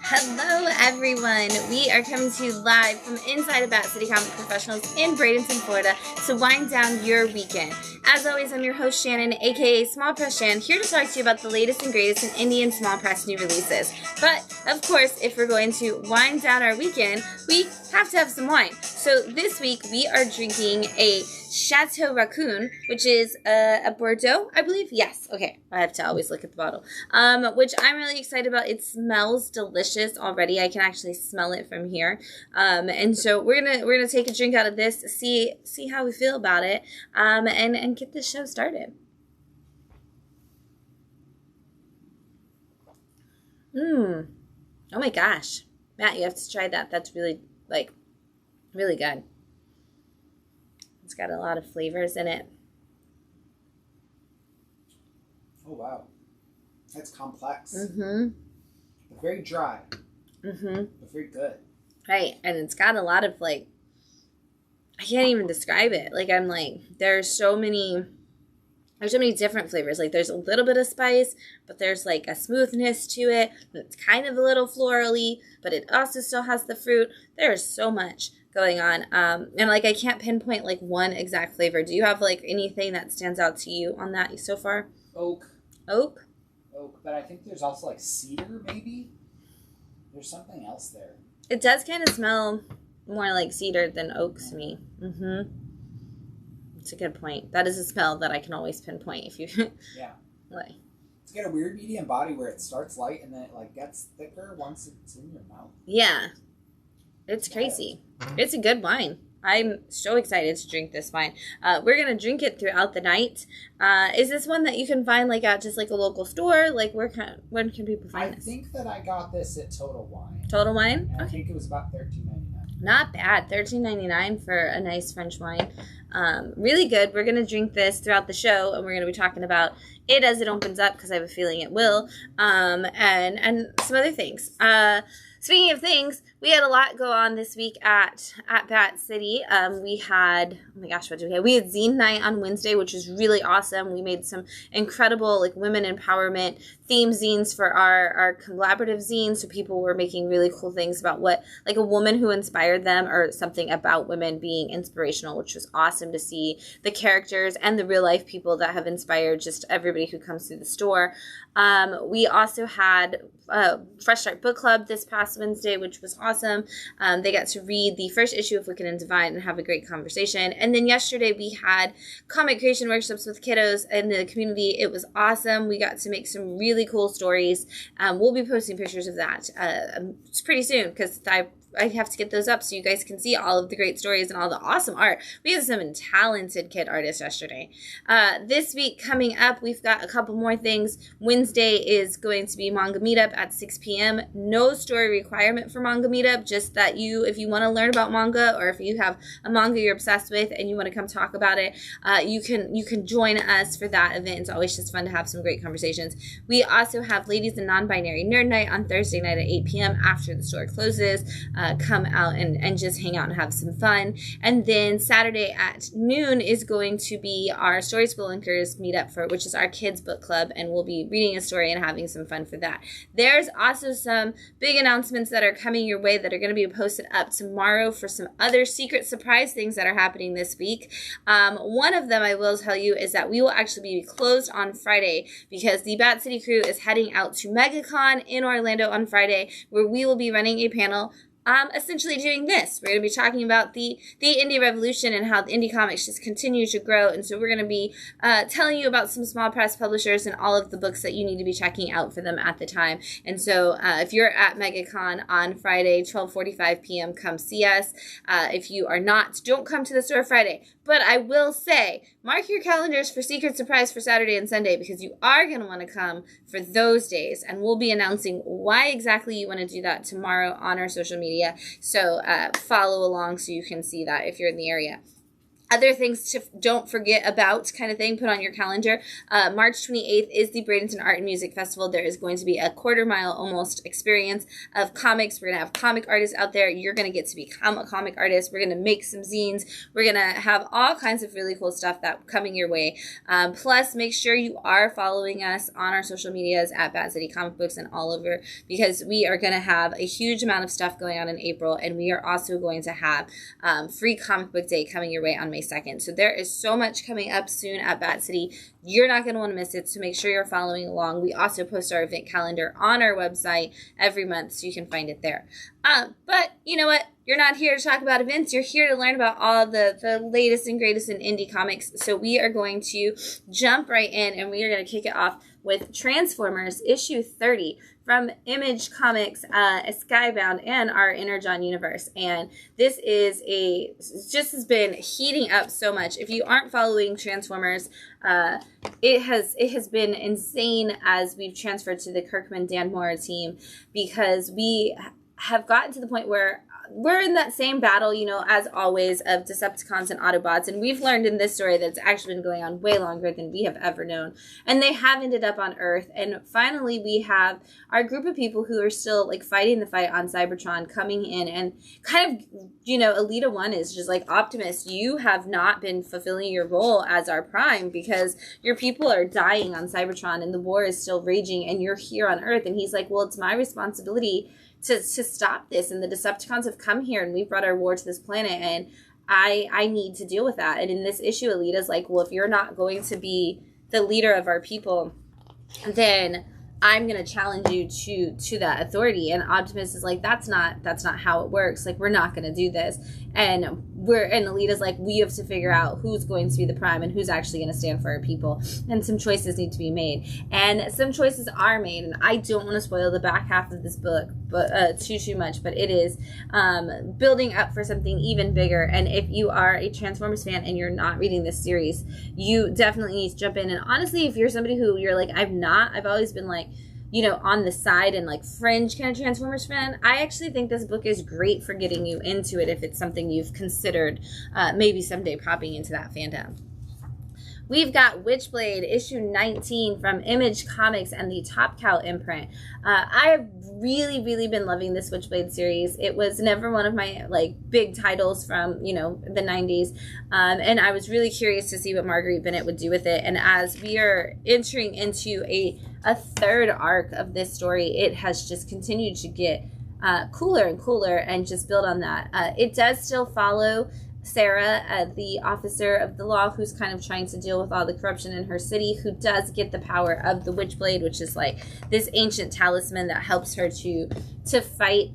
Hello everyone! We are coming to you live from inside of Bat City Comic Professionals in Bradenton, Florida to wind down your weekend. As always, I'm your host Shannon, aka Small Press Shann, here to talk to you about the latest and greatest in indie and small press new releases. But, of course, if we're going to wind down our weekend, we have to have some wine. So this week we are drinking a Chateau Recougne, which is a Bordeaux, I believe. Yes. Okay. I have to always look at the bottle. Which I'm really excited about. It smells delicious already. I can actually smell it from here. And so we're gonna take a drink out of this, see how we feel about it, and get this show started. Oh my gosh, Matt, you have to try that. That's really really good. It's got a lot of flavors in it. Oh, wow. That's complex. Mm-hmm. But very dry. Mm-hmm. But very good. Right. And it's got a lot of, I can't even describe it. There's so many different flavors. There's a little bit of spice, but there's, a smoothness to it. It's kind of a little florally, but it also still has the fruit. There's so much going on. And I can't pinpoint one exact flavor. Do you have anything that stands out to you on that so far? Oak, but I think there's also cedar maybe. There's something else there. It does kind of smell more like cedar than oak to me. Mm-hmm. It's a good point. That is a smell that I can always pinpoint if you yeah. It's got a weird medium body where it starts light and then it gets thicker once it's in your mouth. Yeah. It's crazy. It's a good wine. I'm so excited to drink this wine. We're going to drink it throughout the night. Is this one that you can find at just a local store? When can people find this? I think that I got this at Total Wine. Total Wine? And I think it was about $13.99. Not bad. $13.99 for a nice French wine. Really good. We're going to drink this throughout the show, and we're going to be talking about it as it opens up because I have a feeling it will, and some other things. Speaking of things, we had a lot go on this week at Bat City. We had, oh my gosh, what did we have? We had Zine Night on Wednesday, which was really awesome. We made some incredible women empowerment theme zines for our collaborative zines. So people were making really cool things about what, a woman who inspired them or something about women being inspirational, which was awesome to see the characters and the real life people that have inspired just everybody who comes through the store. We also had Fresh Start Book Club this past Wednesday, which was awesome. They got to read the first issue of Wicked and Divine and have a great conversation. And then yesterday we had comic creation workshops with kiddos in the community. It was awesome. We got to make some really cool stories. We'll be posting pictures of that pretty soon because I have to get those up so you guys can see all of the great stories and all the awesome art. We had some talented kid artists yesterday. This week coming up, we've got a couple more things. Wednesday is going to be Manga Meetup at 6 p.m. No story requirement for Manga Meetup, just that if you want to learn about manga or if you have a manga you're obsessed with and you want to come talk about it, you can join us for that event. It's always just fun to have some great conversations. We also have Ladies and Non-Binary Nerd Night on Thursday night at 8 p.m. after the store closes. Come out and just hang out and have some fun. And then Saturday at noon is going to be our Story School Linkers meetup which is our kids book club, and we'll be reading a story and having some fun for that. There's also some big announcements that are coming your way that are going to be posted up tomorrow for some other secret surprise things that are happening this week. One of them I will tell you is that we will actually be closed on Friday because the Bat City crew is heading out to MegaCon in Orlando on Friday, where we will be running a panel essentially doing this. We're going to be talking about the indie revolution and how the indie comics just continue to grow. And so we're going to be telling you about some small press publishers and all of the books that you need to be checking out for them at the time. And so if you're at MegaCon on Friday, 12:45 p.m., come see us. If you are not, don't come to the store Friday. But I will say, mark your calendars for Secret Surprise for Saturday and Sunday because you are going to want to come for those days. And we'll be announcing why exactly you want to do that tomorrow on our social media. So follow along so you can see that if you're in the area. other things to don't forget about kind of thing, put on your calendar. March 28th is the Bradenton Art and Music Festival. There is going to be a quarter-mile almost experience of comics. We're going to have comic artists out there. You're going to get to become a comic artist. We're going to make some zines. We're going to have all kinds of really cool stuff that coming your way. Plus, make sure you are following us on our social medias at Bat City Comic Books and all over, because we are going to have a huge amount of stuff going on in April, and we are also going to have free comic book day coming your way on May 2nd. So there is so much coming up soon at Bat City. You're not going to want to miss it, so make sure you're following along. We also post our event calendar on our website every month, so you can find it there. But you know what? You're not here to talk about events. You're here to learn about all the latest and greatest in indie comics. So we are going to jump right in, and we are going to kick it off with Transformers issue 30 from Image Comics, Skybound, and our Energon universe. And this is just has been heating up so much. If you aren't following Transformers, it has been insane as we've transferred to the Kirkman Dan Mora team, because we have gotten to the point where we're in that same battle, you know, as always, of Decepticons and Autobots. And we've learned in this story that it's actually been going on way longer than we have ever known. And they have ended up on Earth. And finally, we have our group of people who are still, like, fighting the fight on Cybertron coming in. And kind of, you know, Elita 1 is just like, Optimus, you have not been fulfilling your role as our Prime, because your people are dying on Cybertron and the war is still raging and you're here on Earth. And he's like, well, it's my responsibility to stop this, and the Decepticons have come here and we've brought our war to this planet, and I need to deal with that. And in this issue, Alita's like, well, if you're not going to be the leader of our people, then I'm going to challenge you to that authority. And Optimus is like, that's not how it works. Like, we're not going to do this. And Alita's like, we have to figure out who's going to be the Prime and who's actually going to stand for our people. And some choices need to be made. And some choices are made. And I don't want to spoil the back half of this book, but too much. But it is building up for something even bigger. And if you are a Transformers fan and you're not reading this series, you definitely need to jump in. And honestly, if you're somebody who you're like, I've always been like, you know, on the side and like fringe kind of Transformers fan, I actually think this book is great for getting you into it if it's something you've considered maybe someday popping into that fandom. We've got Witchblade, issue 19 from Image Comics and the Top Cow imprint. I have really, really been loving this Witchblade series. It was never one of my, like, big titles from, you know, the 90s. And I was really curious to see what Marguerite Bennett would do with it. And as we are entering into a third arc of this story, it has just continued to get cooler and cooler and just build on that. It does still follow Sarah, the officer of the law, who's kind of trying to deal with all the corruption in her city, who does get the power of the Witchblade, which is like this ancient talisman that helps her to fight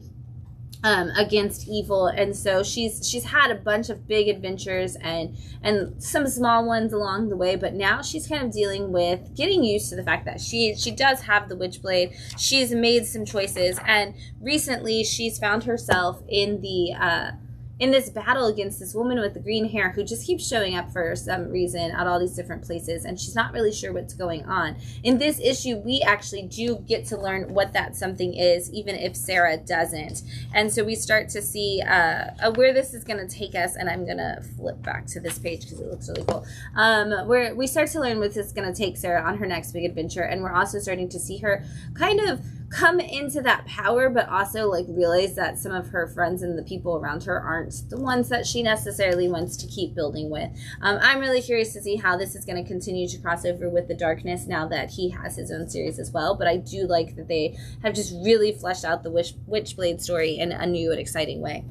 against evil. And so she's had a bunch of big adventures and some small ones along the way, but now she's kind of dealing with getting used to the fact that she does have the Witchblade. She's made some choices, and recently she's found herself in this battle against this woman with the green hair who just keeps showing up for some reason at all these different places, and she's not really sure what's going on. In this issue, we actually do get to learn what that something is, even if Sarah doesn't. And so we start to see where this is going to take us, and I'm going to flip back to this page because it looks really cool. Where we start to learn what this is going to take Sarah on her next big adventure, and we're also starting to see her kind of come into that power, but also like realize that some of her friends and the people around her aren't the ones that she necessarily wants to keep building with. I'm really curious to see how this is going to continue to cross over with the Darkness now that he has his own series as well, but I do like that they have just really fleshed out the Witchblade story in a new and exciting way.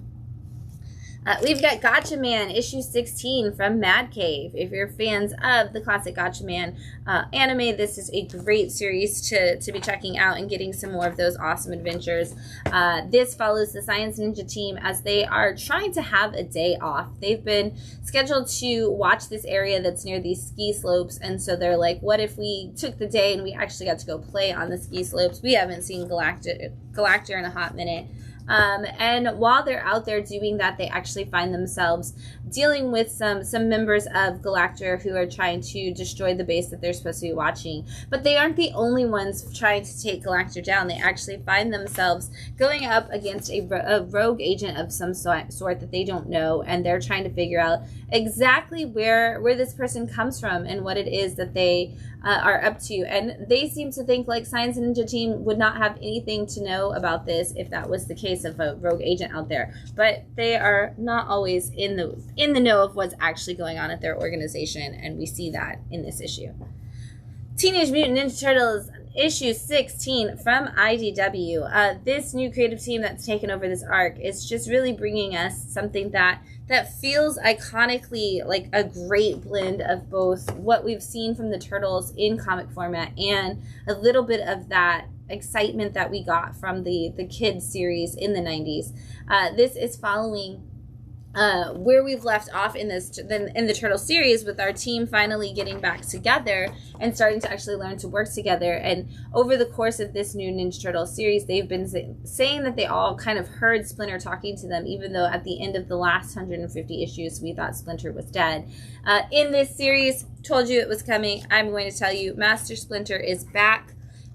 We've got Gotcha Man, issue 16 from Mad Cave. If you're fans of the classic Gotcha Man anime, this is a great series to be checking out and getting some more of those awesome adventures. This follows the Science Ninja team as they are trying to have a day off. They've been scheduled to watch this area that's near these ski slopes, and so they're like, what if we took the day and we actually got to go play on the ski slopes? We haven't seen Galactor in a hot minute. And while they're out there doing that, they actually find themselves dealing with some members of Galactor who are trying to destroy the base that they're supposed to be watching. But they aren't the only ones trying to take Galactor down. They actually find themselves going up against a rogue agent of some sort that they don't know, and they're trying to figure out exactly where this person comes from and what it is that they are up to. And they seem to think like Science and Ninja Team would not have anything to know about this if that was the case of a rogue agent out there. But they are not always in the know of what's actually going on at their organization, and we see that in this issue. Teenage Mutant Ninja Turtles issue 16 from IDW. This new creative team that's taken over this arc is just really bringing us something that feels iconically like a great blend of both what we've seen from the Turtles in comic format and a little bit of that excitement that we got from the kids series in the 90s. This is following where we've left off in the Turtle series, with our team finally getting back together and starting to actually learn to work together. And over the course of this new Ninja Turtle series, they've been saying that they all kind of heard Splinter talking to them, even though at the end of the last 150 issues we thought Splinter was dead. In this series, told you it was coming. I'm going to tell you, Master Splinter is back,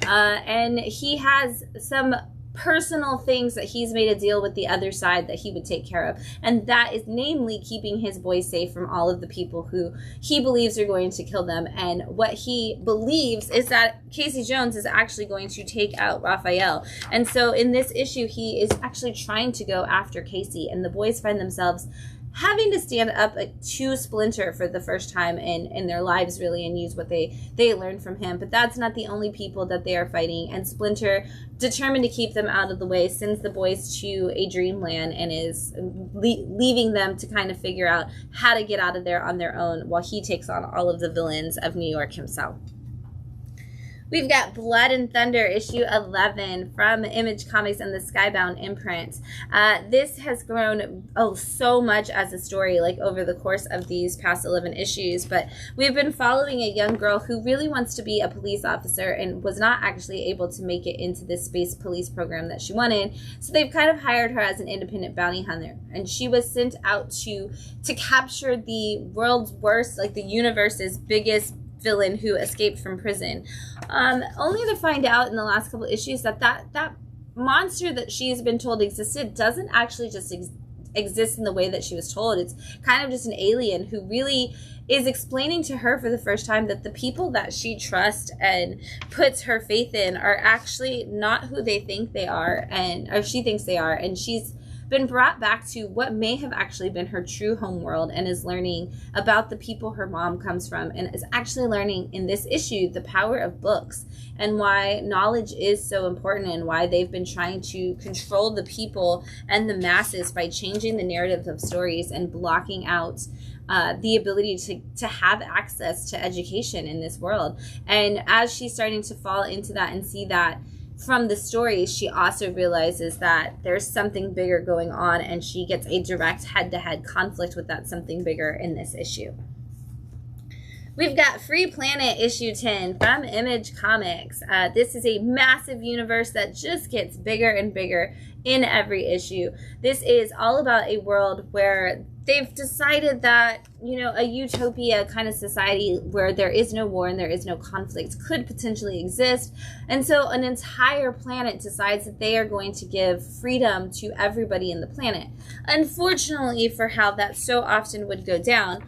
and he has some personal things that he's made a deal with the other side that he would take care of, and that is namely keeping his boys safe from all of the people who he believes are going to kill them. And what he believes is that Casey Jones is actually going to take out Raphael, and so in this issue he is actually trying to go after Casey, and the boys find themselves having to stand up to Splinter for the first time in their lives, really, and use what they learned from him. But that's not the only people that they are fighting, and Splinter, determined to keep them out of the way, sends the boys to a dreamland and is leaving them to kind of figure out how to get out of there on their own while he takes on all of the villains of New York himself. We've got Blood and Thunder, issue 11 from Image Comics and the Skybound imprint. This has grown so much as a story, like over the course of these past 11 issues, but we've been following a young girl who really wants to be a police officer and was not actually able to make it into this space police program that she wanted, so they've kind of hired her as an independent bounty hunter, and she was sent out to capture the world's worst, like the universe's biggest villain who escaped from prison, only to find out in the last couple issues that monster that she's been told existed doesn't actually just exist in the way that she was told. It's kind of just an alien who really is explaining to her for the first time that the people that she trusts and puts her faith in are actually not who they think they are, or she thinks they are, and she's been brought back to what may have actually been her true home world, and is learning about the people her mom comes from, and is actually learning in this issue the power of books and why knowledge is so important, and why they've been trying to control the people and the masses by changing the narrative of stories and blocking out the ability to have access to education in this world. And as she's starting to fall into that and see that from the story, she also realizes that there's something bigger going on, and she gets a direct head-to-head conflict with that something bigger in this issue. We've got Free Planet issue 10 from Image Comics. This is a massive universe that just gets bigger and bigger in every issue. This is all about a world where they've decided that, you know, a utopia kind of society where there is no war and there is no conflict could potentially exist. And so an entire planet decides that they are going to give freedom to everybody in the planet. Unfortunately, for how that so often would go down,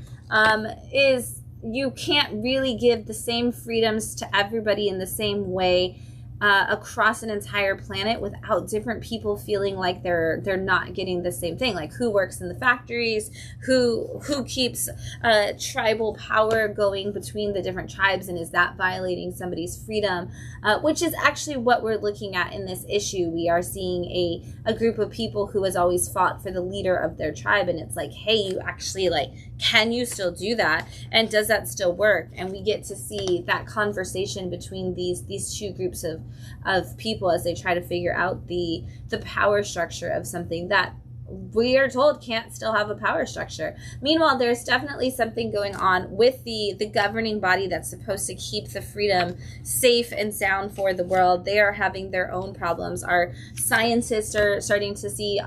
is you can't really give the same freedoms to everybody in the same way across an entire planet without different people feeling like they're not getting the same thing. Like, who works in the factories, who keeps tribal power going between the different tribes, and is that violating somebody's freedom, which is actually what we're looking at in this issue. We are seeing a group of people who has always fought for the leader of their tribe, and it's like, hey, you actually, like, can you still do that, and does that still work? And we get to see that conversation between these two groups of people as they try to figure out the power structure of something that we are told can't still have a power structure. Meanwhile, there's definitely something going on with the governing body that's supposed to keep the freedom safe and sound for the world. They are having their own problems. Our scientists are starting to see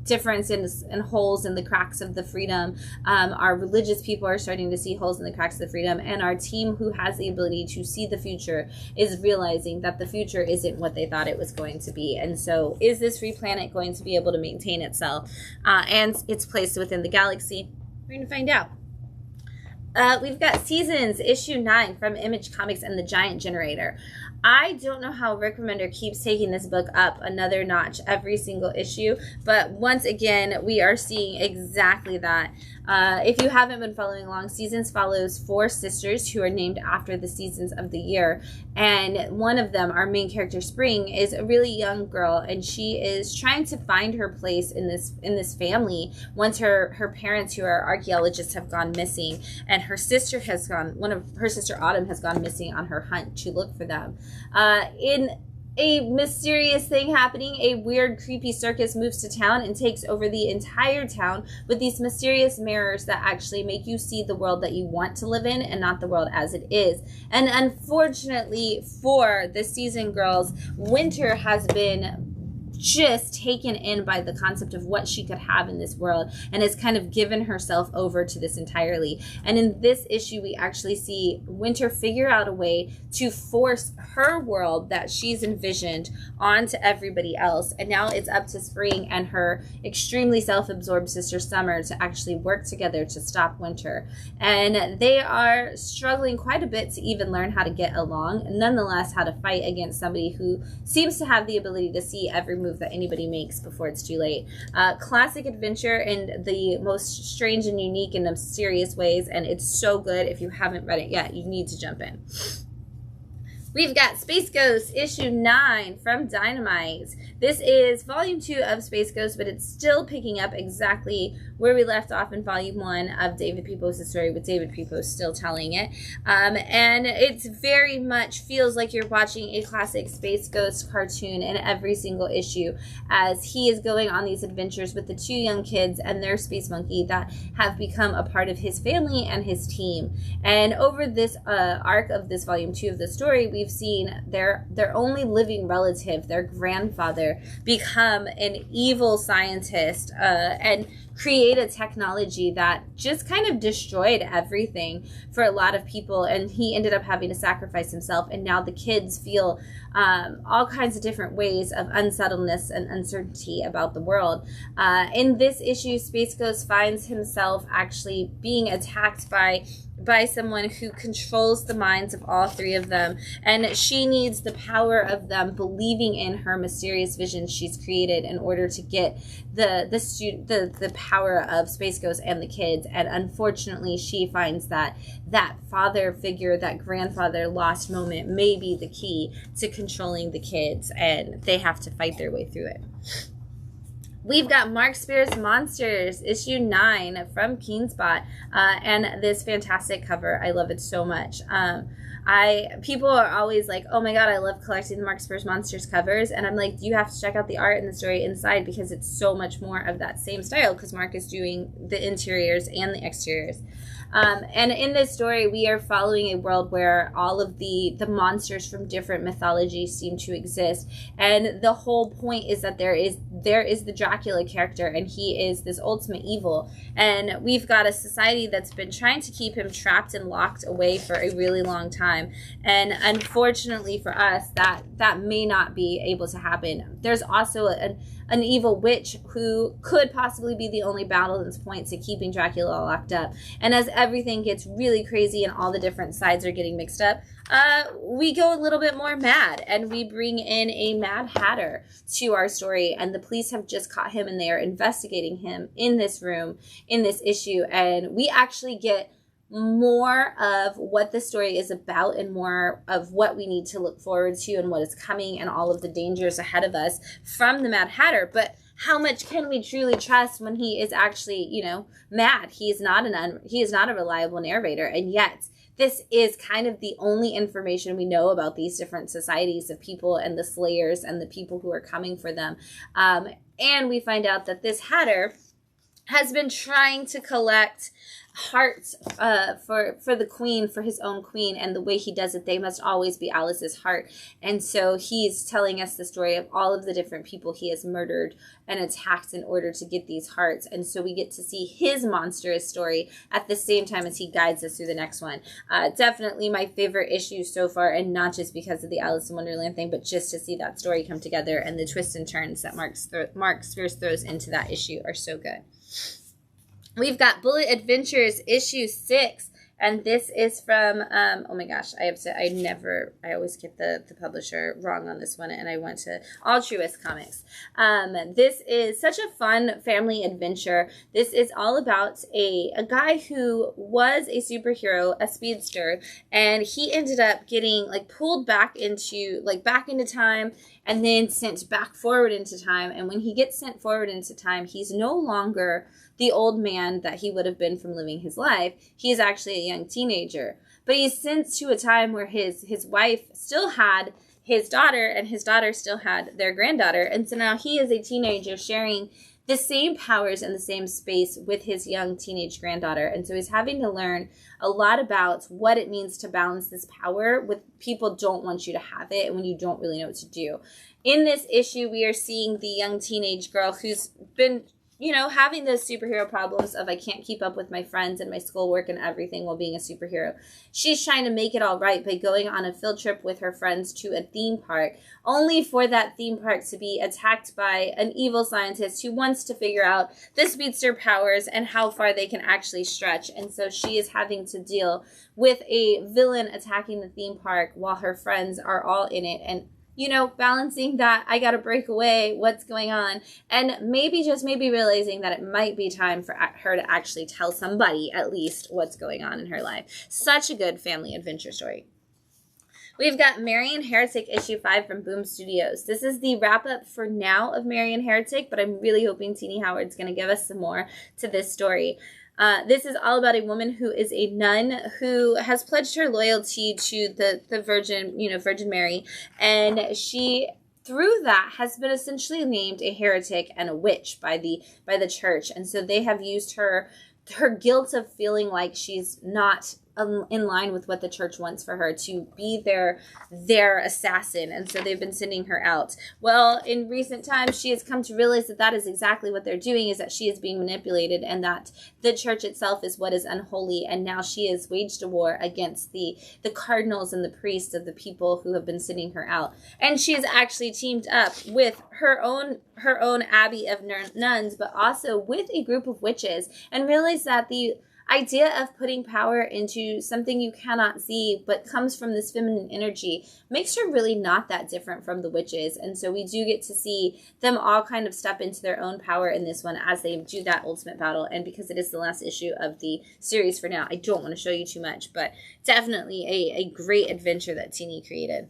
difference in holes in the cracks of the freedom. Our religious people are starting to see holes in the cracks of the freedom, and our team who has the ability to see the future is realizing that the future isn't what they thought it was going to be. And so is this free planet going to be able to maintain itself and its place within the galaxy? We're going to find out. We've got Seasons, issue 9 from Image Comics and the Giant Generator. I don't know how Rick Remender keeps taking this book up another notch every single issue, but once again, we are seeing exactly that. If you haven't been following along, Seasons follows 4 sisters who are named after the seasons of the year, and one of them, our main character Spring, is a really young girl, and she is trying to find her place in this family once her parents, who are archaeologists, have gone missing, and her sister Autumn has gone missing on her hunt to look for them. In a mysterious thing happening, a weird, creepy circus moves to town and takes over the entire town with these mysterious mirrors that actually make you see the world that you want to live in and not the world as it is. And unfortunately for the Season girls, Winter has been just taken in by the concept of what she could have in this world and has kind of given herself over to this entirely. And in this issue, we actually see Winter figure out a way to force her world that she's envisioned onto everybody else. And now it's up to Spring and her extremely self-absorbed sister Summer to actually work together to stop Winter. And they are struggling quite a bit to even learn how to get along, and nonetheless how to fight against somebody who seems to have the ability to see every move that anybody makes before it's too late. Classic adventure in the most strange and unique and mysterious ways, and it's so good. If you haven't read it yet, you need to jump in. We've got Space Ghost, issue 9 from Dynamite. This is volume 2 of Space Ghost, but it's still picking up exactly where we left off in volume 1 of David Pepos' story, with David Pepos still telling it. And it very much feels like you're watching a classic Space Ghost cartoon in every single issue, as he is going on these adventures with the 2 young kids and their space monkey that have become a part of his family and his team. And over this arc of this volume 2 of the story, we've seen their only living relative, their grandfather, become an evil scientist and create a technology that just kind of destroyed everything for a lot of people, and he ended up having to sacrifice himself. And now the kids feel all kinds of different ways of unsettledness and uncertainty about the world. In this issue, Space Ghost finds himself actually being attacked by someone who controls the minds of all 3 of them, and she needs the power of them believing in her mysterious vision she's created in order to get the power of Space Ghost and the kids. And unfortunately, she finds that father figure, that grandfather lost moment, may be the key to controlling the kids, and they have to fight their way through it. We've got Mark Spears' Monsters, issue 9 from Keenspot, and this fantastic cover. I love it so much. People are always like, oh my god, I love collecting the Mark Spears Monsters covers, and I'm like, you have to check out the art and the story inside, because it's so much more of that same style, because Mark is doing the interiors and the exteriors. And in this story, we are following a world where all of the monsters from different mythologies seem to exist, and the whole point is that there is the Dracula character, and he is this ultimate evil, and we've got a society that's been trying to keep him trapped and locked away for a really long time. And unfortunately for us, that may not be able to happen. There's also an evil witch who could possibly be the only balance point to keeping Dracula locked up. And as everything gets really crazy and all the different sides are getting mixed up, we go a little bit more mad, and we bring in a Mad Hatter to our story, and the police have just caught him, and they are investigating him in this room, in this issue, and we actually get more of what the story is about and more of what we need to look forward to and what is coming and all of the dangers ahead of us from the Mad Hatter. But how much can we truly trust when he is actually, mad? He is not a reliable narrator, and yet this is kind of the only information we know about these different societies of people and the slayers and the people who are coming for them. And we find out that this hatter has been trying to collect hearts for the queen, for his own queen, and the way he does it, they must always be Alice's heart. And so he's telling us the story of all of the different people he has murdered and attacked in order to get these hearts. And so we get to see his monstrous story at the same time as he guides us through the next one. Definitely my favorite issue so far, and not just because of the Alice in Wonderland thing, but just to see that story come together, and the twists and turns that Mark first throws into that issue are so good. We've got Bullet Adventures issue 6, and this is from, oh my gosh, I always get the publisher wrong on this one, and I went to Altruist Comics. This is such a fun family adventure. This is all about a guy who was a superhero, a speedster, and he ended up getting like pulled back into time, and then sent back forward into time. And when he gets sent forward into time, he's no longer the old man that he would have been from living his life. He is actually a young teenager. But he's sent to a time where his wife still had his daughter, and his daughter still had their granddaughter. And so now he is a teenager sharing the same powers and the same space with his young teenage granddaughter. And so he's having to learn a lot about what it means to balance this power with people don't want you to have it and when you don't really know what to do. In this issue, we are seeing the young teenage girl who's been, having those superhero problems of I can't keep up with my friends and my schoolwork and everything while being a superhero. She's trying to make it all right by going on a field trip with her friends to a theme park, only for that theme park to be attacked by an evil scientist who wants to figure out the speedster powers and how far they can actually stretch. And so she is having to deal with a villain attacking the theme park while her friends are all in it, and balancing that, I got to break away, what's going on, and maybe realizing that it might be time for her to actually tell somebody at least what's going on in her life. Such a good family adventure story. We've got Marian Heretic issue 5 from Boom Studios. This is the wrap-up for now of Marian Heretic, but I'm really hoping Teenie Howard's going to give us some more to this story. This is all about a woman who is a nun who has pledged her loyalty to the Virgin Mary, and she, through that, has been essentially named a heretic and a witch by the church. And so they have used her guilt of feeling like she's not in line with what the church wants for her to be their assassin, and so they've been sending her out. Well, in recent times, she has come to realize that is exactly what they're doing, is that she is being manipulated, and that the church itself is what is unholy, and now she has waged a war against the cardinals and the priests of the people who have been sending her out. And she has actually teamed up with her own abbey of nuns, but also with a group of witches, and realized that the idea of putting power into something you cannot see but comes from this feminine energy makes her really not that different from the witches. And so we do get to see them all kind of step into their own power in this one as they do that ultimate battle. And because it is the last issue of the series for now, I don't want to show you too much, but definitely a great adventure that Teenie created.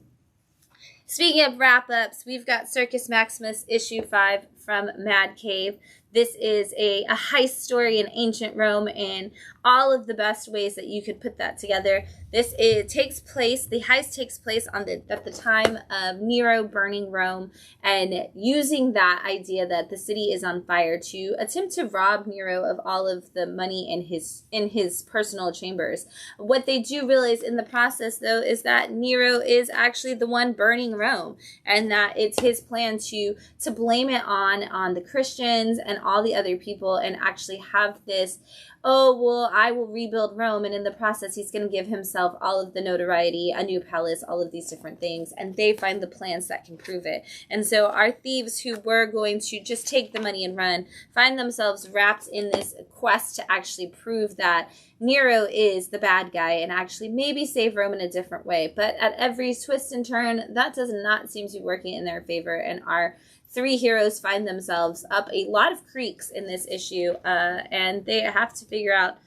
Speaking of wrap-ups, we've got Circus Maximus issue 5 from Mad Cave. This is a heist story in ancient Rome in all of the best ways that you could put that together. The heist takes place at the time of Nero burning Rome, and using that idea that the city is on fire to attempt to rob Nero of all of the money in his personal chambers. What they do realize in the process, though, is that Nero is actually the one burning Rome, and that it's his plan to blame it on the Christians and all the other people, and actually have this, I will rebuild Rome, and in the process he's going to give himself all of the notoriety, a new palace, all of these different things, and they find the plans that can prove it. And so our thieves who were going to just take the money and run find themselves wrapped in this quest to actually prove that Nero is the bad guy and actually maybe save Rome in a different way. But at every twist and turn, that does not seem to be working in their favor, and our 3 heroes find themselves up a lot of creeks in this issue, and they have to figure out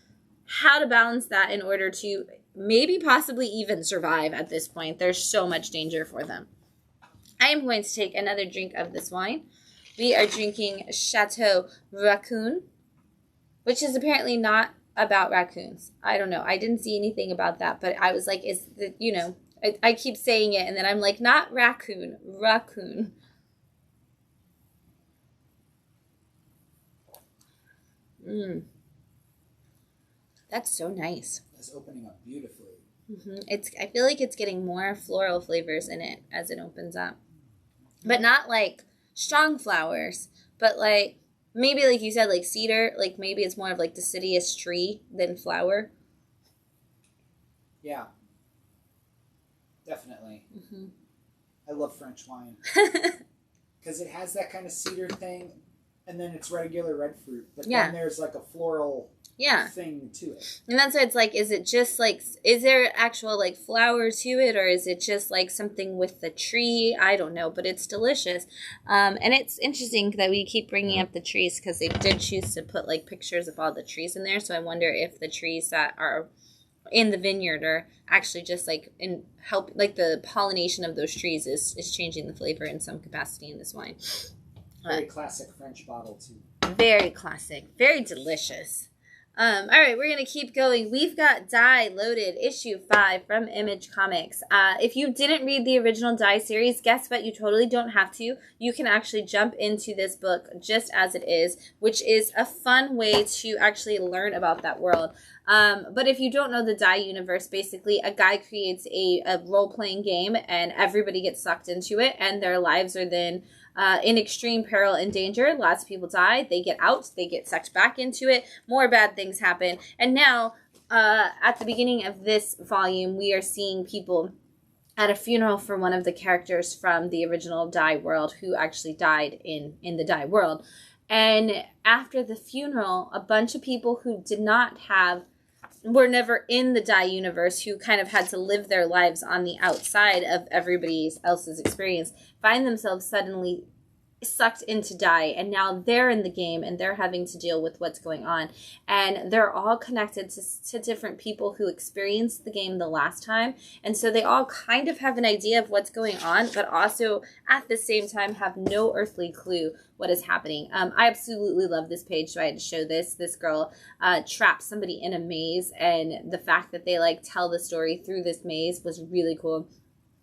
how to balance that in order to maybe possibly even survive at this point. There's so much danger for them. I am going to take another drink of this wine. We are drinking Chateau Recougne, which is apparently not about raccoons. I don't know. I didn't see anything about that, but I was like, is the, you know, I keep saying it, and then I'm like, not raccoon, raccoon. That's so nice. It's opening up beautifully. I feel like it's getting more floral flavors in it as it opens up, but not like strong flowers, but like maybe like you said, like cedar. Like maybe it's more of like deciduous tree than flower. Yeah, definitely. I love French wine because it has that kind of cedar thing, and then it's regular red fruit, but then there's like a floral thing to it. And that's why it's like, is it just like, is there actual like flower to it, or is it just like something with the tree? I don't know, but it's delicious. And it's interesting that we keep bringing up the trees because they did choose to put like pictures of all the trees in there. So I wonder if the trees that are in the vineyard are actually just like in help, like the pollination of those trees is changing the flavor in some capacity in this wine. Very classic French bottle too. Very classic, very delicious. All right, we're going to keep going. We've got Die Loaded, issue 5 from Image Comics. If you didn't read the original Die series, guess what? You totally don't have to. You can actually jump into this book just as it is, which is a fun way to actually learn about that world. But if you don't know the Die universe, basically a guy creates a role-playing game and everybody gets sucked into it and their lives are then in extreme peril and danger. Lots of people die. They get out. They get sucked back into it. More bad things happen. And now, at the beginning of this volume, we are seeing people at a funeral for one of the characters from the original Die world who actually died in the Die world. And after the funeral, a bunch of people who were never in the Die universe, who kind of had to live their lives on the outside of everybody else's experience, find themselves suddenly sucked into Die, and now they're in the game and they're having to deal with what's going on, and they're all connected to different people who experienced the game the last time, and so they all kind of have an idea of what's going on, but also at the same time have no earthly clue what is happening. I absolutely love this page, so I had to show this. This girl traps somebody in a maze, and the fact that they like tell the story through this maze was really cool.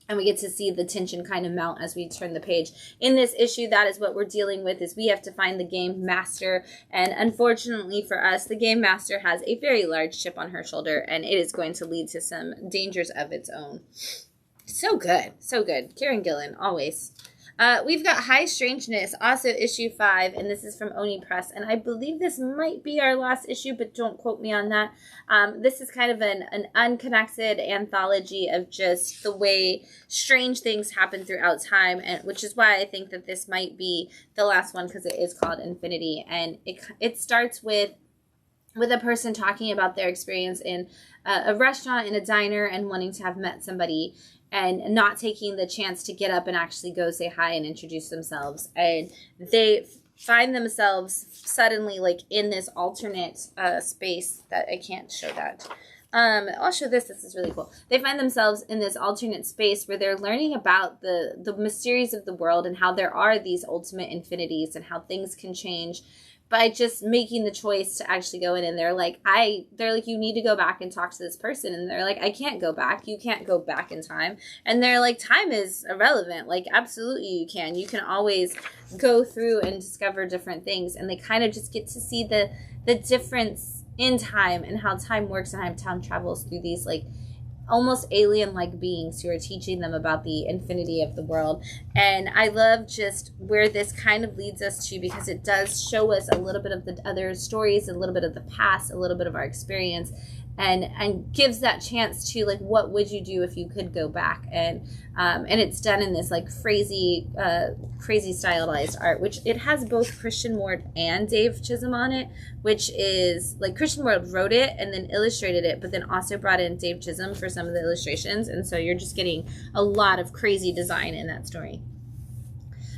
And we get to see the tension kind of mount as we turn the page. In this issue, that is what we're dealing with, is we have to find the game master. And unfortunately for us, the game master has a very large chip on her shoulder, and it is going to lead to some dangers of its own. So good. So good. Kieran Gillen, always. We've got High Strangeness, also issue 5, and this is from Oni Press, and I believe this might be our last issue, but don't quote me on that. This is kind of an unconnected anthology of just the way strange things happen throughout time, and which is why I think that this might be the last one, because it is called Infinity, and it starts with a person talking about their experience in a restaurant, in a diner, and wanting to have met somebody, and not taking the chance to get up and actually go say hi and introduce themselves. And they find themselves suddenly like in this alternate space that I can't show that. I'll show this. This is really cool. They find themselves in this alternate space where they're learning about the mysteries of the world and how there are these ultimate infinities and how things can change by just making the choice to actually go in. And they're like, you need to go back and talk to this person. And they're like, I can't go back. You can't go back in time. And they're like, time is irrelevant. Like, absolutely you can. You can always go through and discover different things. And they kind of just get to see the difference in time and how time works and how time travels through these like almost alien-like beings who are teaching them about the infinity of the world. And I love just where this kind of leads us to, because it does show us a little bit of the other stories, a little bit of the past, a little bit of our experience, and gives that chance to like, what would you do if you could go back? And it's done in this like crazy stylized art, which it has both Christian Ward and Dave Chisholm on it, which is like Christian Ward wrote it and then illustrated it, but then also brought in Dave Chisholm for some of the illustrations. And so you're just getting a lot of crazy design in that story.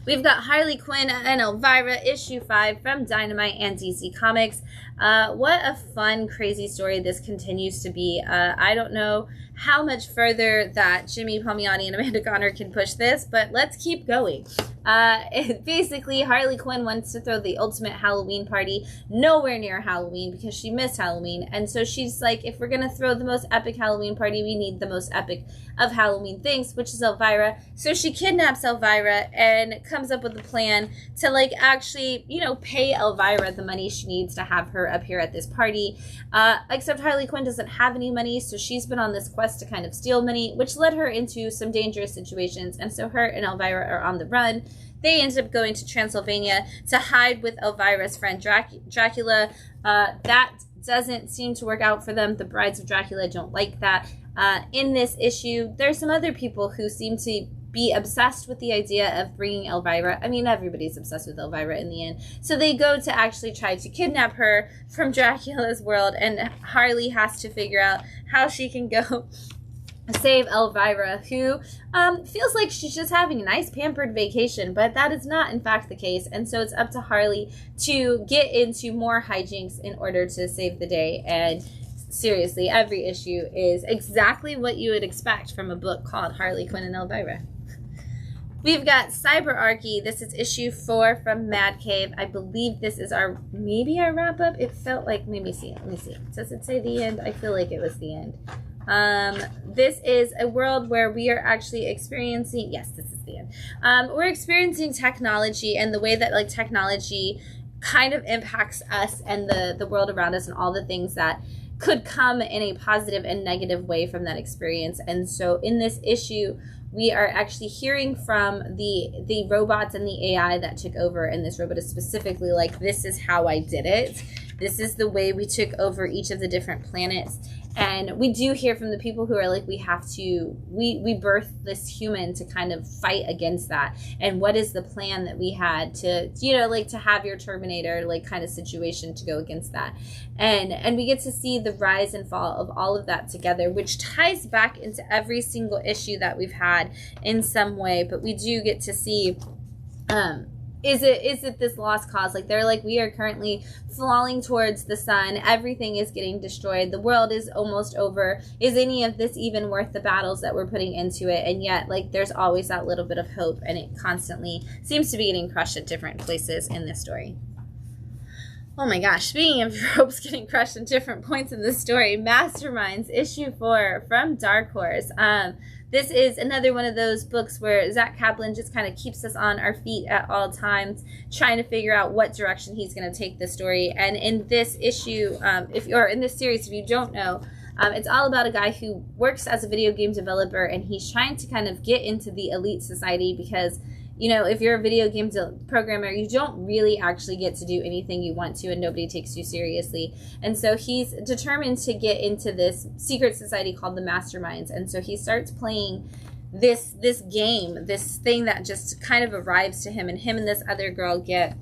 We've got Harley Quinn and Elvira, issue 5 from Dynamite and DC Comics. What a fun, crazy story this continues to be. I don't know how much further that Jimmy Palmiotti and Amanda Conner can push this, but let's keep going. Basically, Harley Quinn wants to throw the ultimate Halloween party nowhere near Halloween because she missed Halloween. And so she's like, if we're going to throw the most epic Halloween party, we need the most epic of Halloween things, which is Elvira. So she kidnaps Elvira and comes up with a plan to, like, actually, you know, pay Elvira the money she needs to have her appear at this party. Except Harley Quinn doesn't have any money, so she's been on this quest to kind of steal money, which led her into some dangerous situations. And so her and Elvira are on the run. They ended up going to Transylvania to hide with Elvira's friend Dracula. That doesn't seem to work out for them. The Brides of Dracula don't like that. In this issue, there's some other people who seem to be obsessed with the idea of bringing Elvira. I mean, everybody's obsessed with Elvira in the end. So they go to actually try to kidnap her from Dracula's world, and Harley has to figure out how she can go save Elvira, who feels like she's just having a nice pampered vacation, but that is not in fact the case. And so it's up to Harley to get into more hijinks in order to save the day. And seriously, every issue is exactly what you would expect from a book called Harley Quinn and Elvira. We've got Cyberarchy. This is issue 4 from Mad Cave. I believe this is maybe our wrap-up. It felt like, let me see. Does it say the end? I feel like it was the end. This is a world where we are actually experiencing, yes, this is the end. We're experiencing technology and the way that, like, technology kind of impacts us and the world around us and all the things that could come in a positive and negative way from that experience. And so in this issue, we are actually hearing from the robots and the AI that took over, and this robot is specifically like, this is how I did it. This is the way we took over each of the different planets. And we do hear from the people who are like, we birthed this human to kind of fight against that. And what is the plan that we had to, you know, like to have your Terminator, like kind of situation to go against that. And we get to see the rise and fall of all of that together, which ties back into every single issue that we've had in some way. But we do get to see, is it this lost cause? Like, they're like, we are currently falling towards the sun. Everything is getting destroyed. The world is almost over. Is any of this even worth the battles that we're putting into it? And yet, like, there's always that little bit of hope, and it constantly seems to be getting crushed at different places in this story. Oh my gosh, speaking of ropes getting crushed at different points in the story, Masterminds, issue 4 from Dark Horse. This is another one of those books where Zach Kaplan just kind of keeps us on our feet at all times, trying to figure out what direction he's going to take the story. And in this issue, in this series, if you don't know, it's all about a guy who works as a video game developer, and he's trying to kind of get into the elite society because, you know, if you're a video game programmer, you don't really actually get to do anything you want to, and nobody takes you seriously. And so he's determined to get into this secret society called the Masterminds. And so he starts playing this game, this thing that just kind of arrives to him, and this other girl get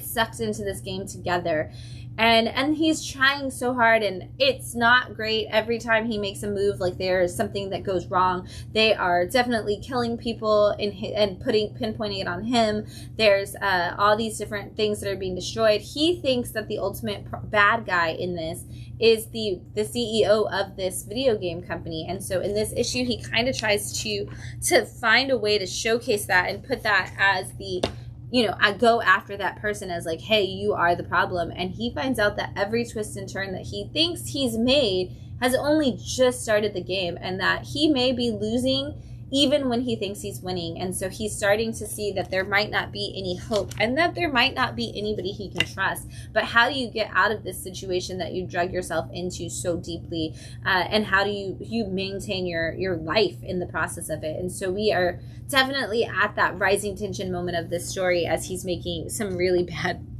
sucked into this game together. And he's trying so hard, and it's not great. Every time he makes a move, like, there's something that goes wrong. They are definitely killing people and pinpointing it on him. There's all these different things that are being destroyed. He thinks that the ultimate bad guy in this is the CEO of this video game company. And so in this issue, he kind of tries to find a way to showcase that and put that as the, you know, I go after that person as like, hey, you are the problem. And he finds out that every twist and turn that he thinks he's made has only just started the game, and that he may be losing even when he thinks he's winning. And so he's starting to see that there might not be any hope, and that there might not be anybody he can trust. But how do you get out of this situation that you drug yourself into so deeply? And how do you maintain your life in the process of it? And so we are definitely at that rising tension moment of this story as he's making some really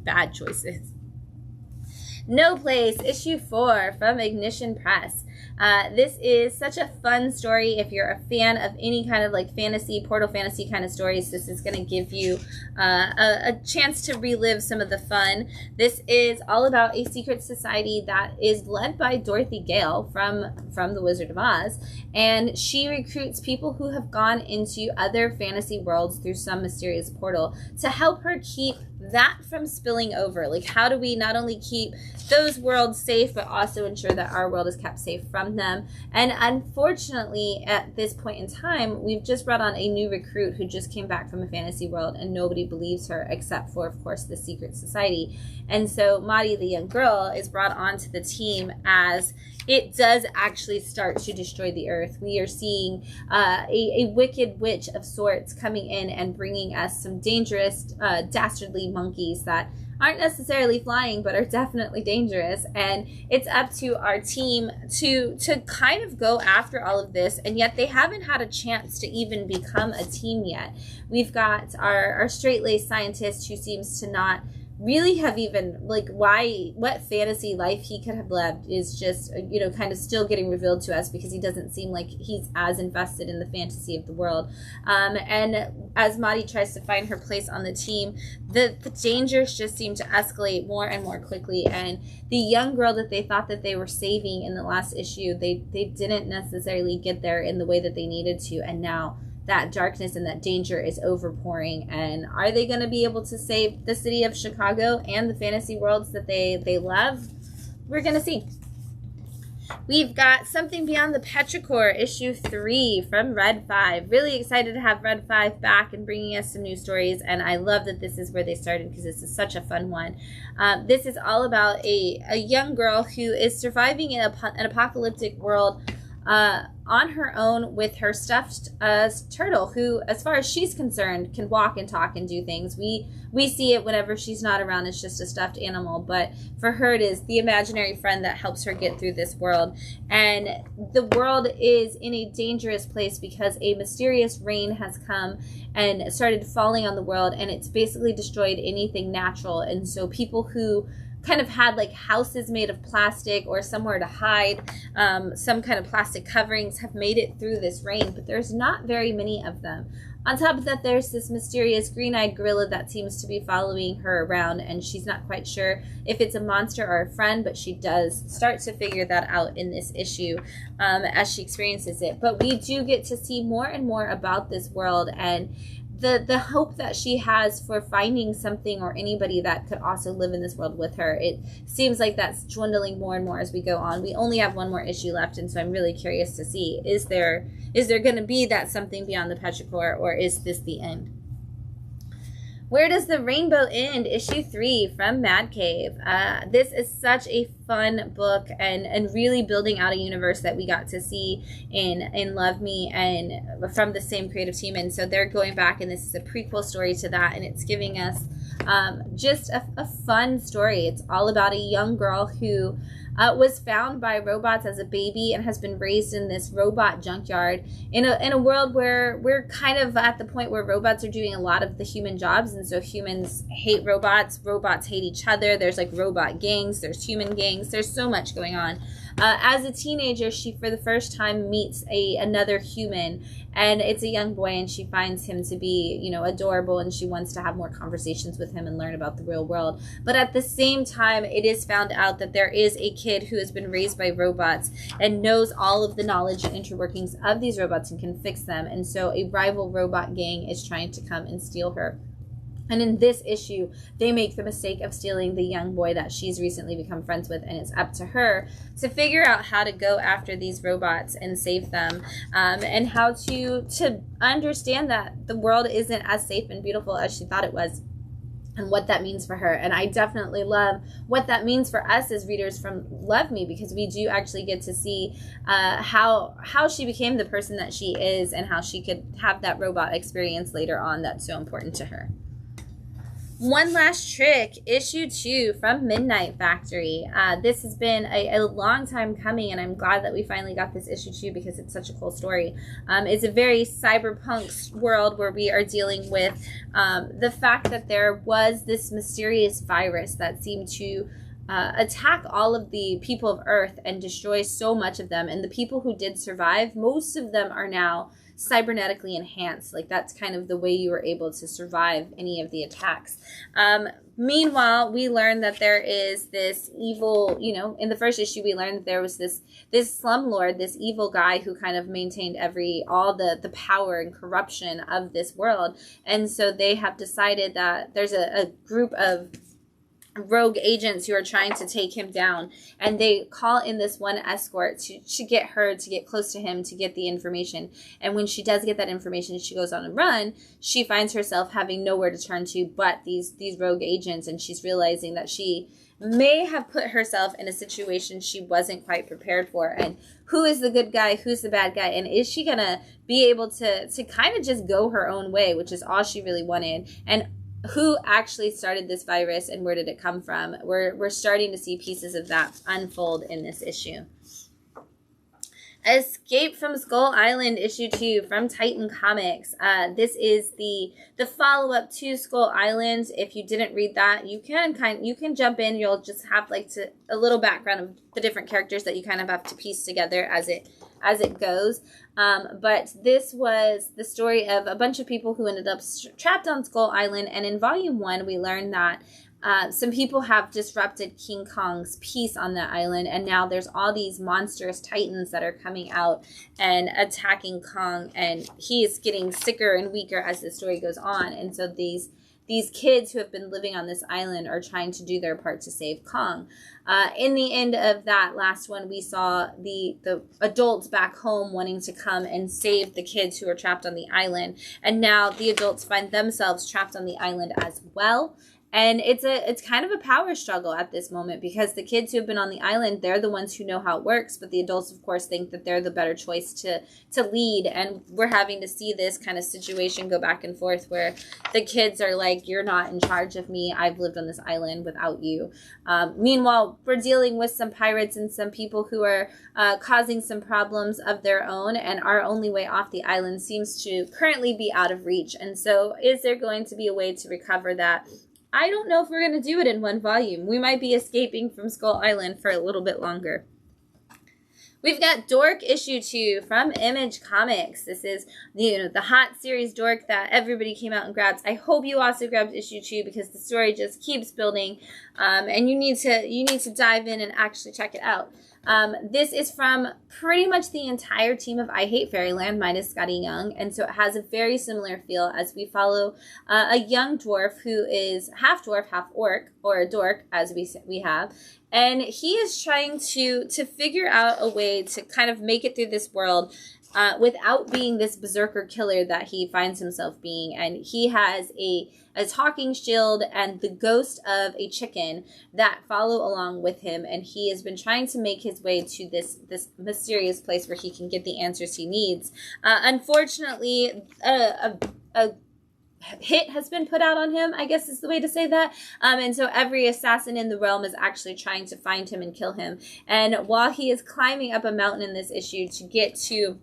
bad choices. No Place, issue 4 from Ignition Press. This is such a fun story. If you're a fan of any kind of like fantasy, portal fantasy kind of stories, this is going to give you a chance to relive some of the fun. This is all about a secret society that is led by Dorothy Gale from The Wizard of Oz, and she recruits people who have gone into other fantasy worlds through some mysterious portal to help her keep that from spilling over. Like, how do we not only keep those worlds safe, but also ensure that our world is kept safe from from them. And unfortunately, at this point in time, we've just brought on a new recruit who just came back from a fantasy world, and nobody believes her except for, of course, the secret society. And so Maddie, the young girl, is brought onto the team as it does actually start to destroy the earth. We are seeing a wicked witch of sorts coming in and bringing us some dangerous, dastardly monkeys that aren't necessarily flying, but are definitely dangerous. And it's up to our team to kind of go after all of this, and yet they haven't had a chance to even become a team yet. We've got our straight-laced scientist who seems to not really have even, like, what fantasy life he could have lived is just, you know, kind of still getting revealed to us, because he doesn't seem like he's as invested in the fantasy of the world. And as Maddie tries to find her place on the team, the dangers just seem to escalate more and more quickly. And the young girl that they thought that they were saving in the last issue, they didn't necessarily get there in the way that they needed to. And now that darkness and that danger is overpouring. And are they going to be able to save the city of Chicago and the fantasy worlds that they love? We're going to see. We've got Something Beyond the Petrichor, issue 3 from Red 5. Really excited to have Red 5 back and bringing us some new stories. And I love that this is where they started, because this is such a fun one. This is all about a young girl who is surviving in an apocalyptic world on her own with her stuffed turtle, who, as far as she's concerned, can walk and talk and do things. We see it whenever she's not around. It's just a stuffed animal, but for her it is the imaginary friend that helps her get through this world. And the world is in a dangerous place because a mysterious rain has come and started falling on the world, and it's basically destroyed anything natural. And so people who kind of had like houses made of plastic or somewhere to hide, some kind of plastic coverings, have made it through this rain, but there's not very many of them. On top of that, there's this mysterious green-eyed gorilla that seems to be following her around, and she's not quite sure if it's a monster or a friend, but she does start to figure that out in this issue as she experiences it. But we do get to see more and more about this world, and the hope that she has for finding something or anybody that could also live in this world with her. It seems like that's dwindling more and more as we go on. We only have one more issue left, and so I'm really curious to see, is there going to be that Something Beyond the Petrichor, or is this the end? Where Does the Rainbow End? Issue 3 from Mad Cave. This is such a fun book, and really building out a universe that we got to see in Love Me and from the same creative team. And so they're going back, and this is a prequel story to that, and it's giving us just a fun story. It's all about a young girl who was found by robots as a baby and has been raised in this robot junkyard in a world where we're kind of at the point where robots are doing a lot of the human jobs, and so humans hate robots hate each other. There's like robot gangs, there's human gangs, there's so much going on. As a teenager, she for the first time meets another human, and it's a young boy, and she finds him to be, you know, adorable, and she wants to have more conversations with him and learn about the real world. But at the same time, it is found out that there is a kid who has been raised by robots and knows all of the knowledge and interworkings of these robots and can fix them. And so a rival robot gang is trying to come and steal her. And in this issue, they make the mistake of stealing the young boy that she's recently become friends with, and it's up to her to figure out how to go after these robots and save them, and how to understand that the world isn't as safe and beautiful as she thought it was, and what that means for her. And I definitely love what that means for us as readers from Love Me, because we do actually get to see how she became the person that she is, and how she could have that robot experience later on that's so important to her. One Last Trick, issue 2 from Midnight Factory. This has been a long time coming, and I'm glad that we finally got this issue 2 because it's such a cool story. It's a very cyberpunk world where we are dealing with the fact that there was this mysterious virus that seemed to attack all of the people of Earth and destroy so much of them. And the people who did survive, most of them are now cybernetically enhanced. Like, that's kind of the way you were able to survive any of the attacks. Meanwhile, we learn that there is this evil, you know, in the first issue we learned that there was this slumlord, this evil guy who kind of maintained all the power and corruption of this world. And so they have decided that there's a group of rogue agents who are trying to take him down, and they call in this one escort to get her to get close to him to get the information. And when she does get that information, she goes on a run. She finds herself having nowhere to turn to but these rogue agents, and she's realizing that she may have put herself in a situation she wasn't quite prepared for. And who is the good guy, who's the bad guy, and is she gonna be able to kind of just go her own way, which is all she really wanted. And who actually started this virus and where did it come from? We're starting to see pieces of that unfold in this issue. Escape from Skull Island issue 2 from Titan Comics. This is the follow-up to Skull Island. If you didn't read that, you can jump in. You'll just have a little background of the different characters that you kind of have to piece together as it goes. But this was the story of a bunch of people who ended up trapped on Skull Island. And in Volume 1, we learned that some people have disrupted King Kong's peace on that island. And now there's all these monstrous titans that are coming out and attacking Kong. And he is getting sicker and weaker as the story goes on. And so these kids who have been living on this island are trying to do their part to save Kong. In the end of that last one, we saw the adults back home wanting to come and save the kids who are trapped on the island. And now the adults find themselves trapped on the island as well. And it's kind of a power struggle at this moment, because the kids who have been on the island, they're the ones who know how it works, but the adults, of course, think that they're the better choice to lead. And we're having to see this kind of situation go back and forth where the kids are like, you're not in charge of me. I've lived on this island without you. Meanwhile, we're dealing with some pirates and some people who are causing some problems of their own, and our only way off the island seems to currently be out of reach. And so is there going to be a way to recover that? I don't know if we're going to do it in one volume. We might be escaping from Skull Island for a little bit longer. We've got Dork issue 2 from Image Comics. This is the hot series Dork that everybody came out and grabbed. I hope you also grabbed issue 2 because the story just keeps building, and you need to dive in and actually check it out. This is from pretty much the entire team of I Hate Fairyland minus Scotty Young, and so it has a very similar feel as we follow a young dwarf who is half dwarf, half orc, or a dork as we have, and he is trying to figure out a way to kind of make it through this world without being this berserker killer that he finds himself being. And he has a talking shield and the ghost of a chicken that follow along with him, and he has been trying to make his way to this mysterious place where he can get the answers he needs. Unfortunately, a hit has been put out on him, I guess is the way to say that. And so every assassin in the realm is actually trying to find him and kill him. And while he is climbing up a mountain in this issue to get to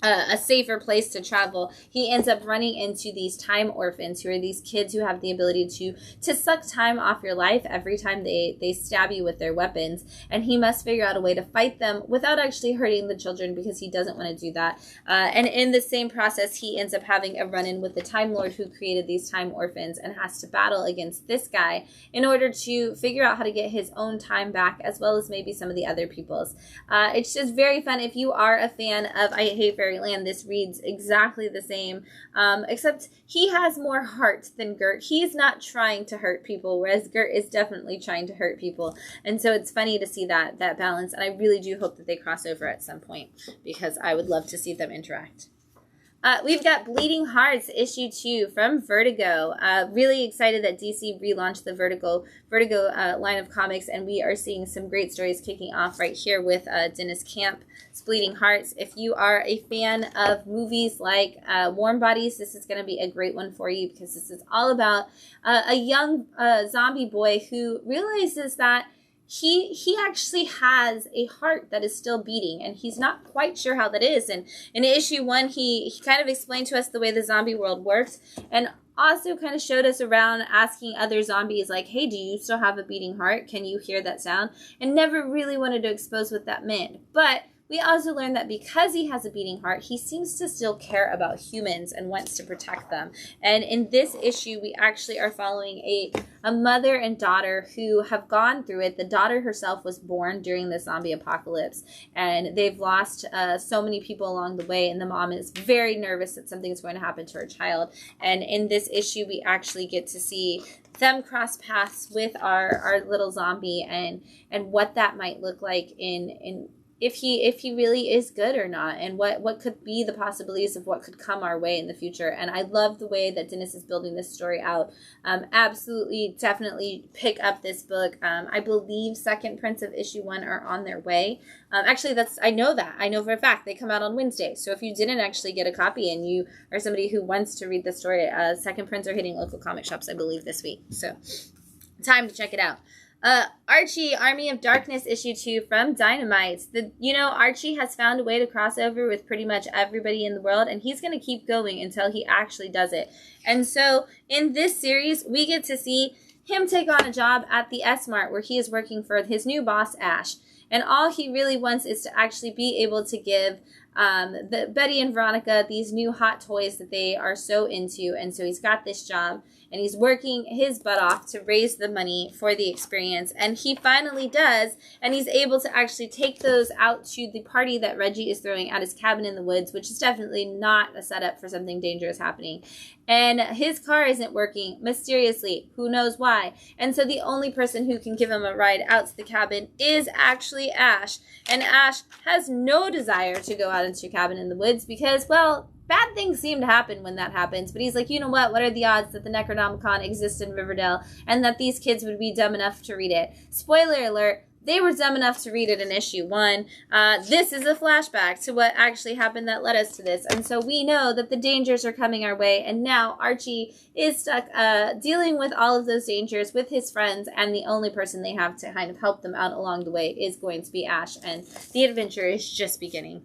a safer place to travel, he ends up running into these time orphans, who are these kids who have the ability to suck time off your life every time they stab you with their weapons. And he must figure out a way to fight them without actually hurting the children, because he doesn't want to do that. And in the same process, he ends up having a run-in with the Time Lord who created these time orphans, and has to battle against this guy in order to figure out how to get his own time back, as well as maybe some of the other people's. It's just very fun. If you are a fan of I Hate Fairyland, this reads exactly the same, except he has more heart than Gert. He's not trying to hurt people, whereas Gert is definitely trying to hurt people. And so it's funny to see that balance, and I really do hope that they cross over at some point, because I would love to see them interact. We've got Bleeding Hearts issue 2 from Vertigo. Really excited that DC relaunched the Vertigo line of comics, and we are seeing some great stories kicking off right here with Dennis Camp's Bleeding Hearts. If you are a fan of movies like Warm Bodies, this is going to be a great one for you, because this is all about a young zombie boy who realizes that he actually has a heart that is still beating, and he's not quite sure how that is. And in issue 1, he kind of explained to us the way the zombie world works, and also kind of showed us around asking other zombies, like, hey, do you still have a beating heart? Can you hear that sound? And never really wanted to expose what that meant. But we also learned that because he has a beating heart, he seems to still care about humans and wants to protect them. And in this issue, we actually are following a mother and daughter who have gone through it. The daughter herself was born during the zombie apocalypse, and they've lost so many people along the way, and the mom is very nervous that something's going to happen to her child. And in this issue, we actually get to see them cross paths with our little zombie, and what that might look like in if he really is good or not, and what could be the possibilities of what could come our way in the future. And I love the way that Dennis is building this story out. Absolutely, definitely pick up this book. I believe second prints of issue 1 are on their way. Actually, I know for a fact they come out on Wednesday. So if you didn't actually get a copy and you are somebody who wants to read the story, second prints are hitting local comic shops, I believe, this week. So time to check it out. Archie, Army of Darkness, issue 2 from Dynamite. Archie has found a way to cross over with pretty much everybody in the world, and he's going to keep going until he actually does it. And so in this series, we get to see him take on a job at the S-Mart, where he is working for his new boss, Ash. And all he really wants is to actually be able to give Betty and Veronica these new hot toys that they are so into. And so he's got this job, and he's working his butt off to raise the money for the experience. And he finally does, and he's able to actually take those out to the party that Reggie is throwing at his cabin in the woods, which is definitely not a setup for something dangerous happening. And his car isn't working, mysteriously. Who knows why? And so the only person who can give him a ride out to the cabin is actually Ash. And Ash has no desire to go out into your cabin in the woods because, well, bad things seem to happen when that happens. But he's like, you know what? What are the odds that the Necronomicon exists in Riverdale and that these kids would be dumb enough to read it? Spoiler alert. They were dumb enough to read it in issue 1. This is a flashback to what actually happened that led us to this. And so we know that the dangers are coming our way. And now Archie is stuck dealing with all of those dangers with his friends. And the only person they have to kind of help them out along the way is going to be Ash. And the adventure is just beginning.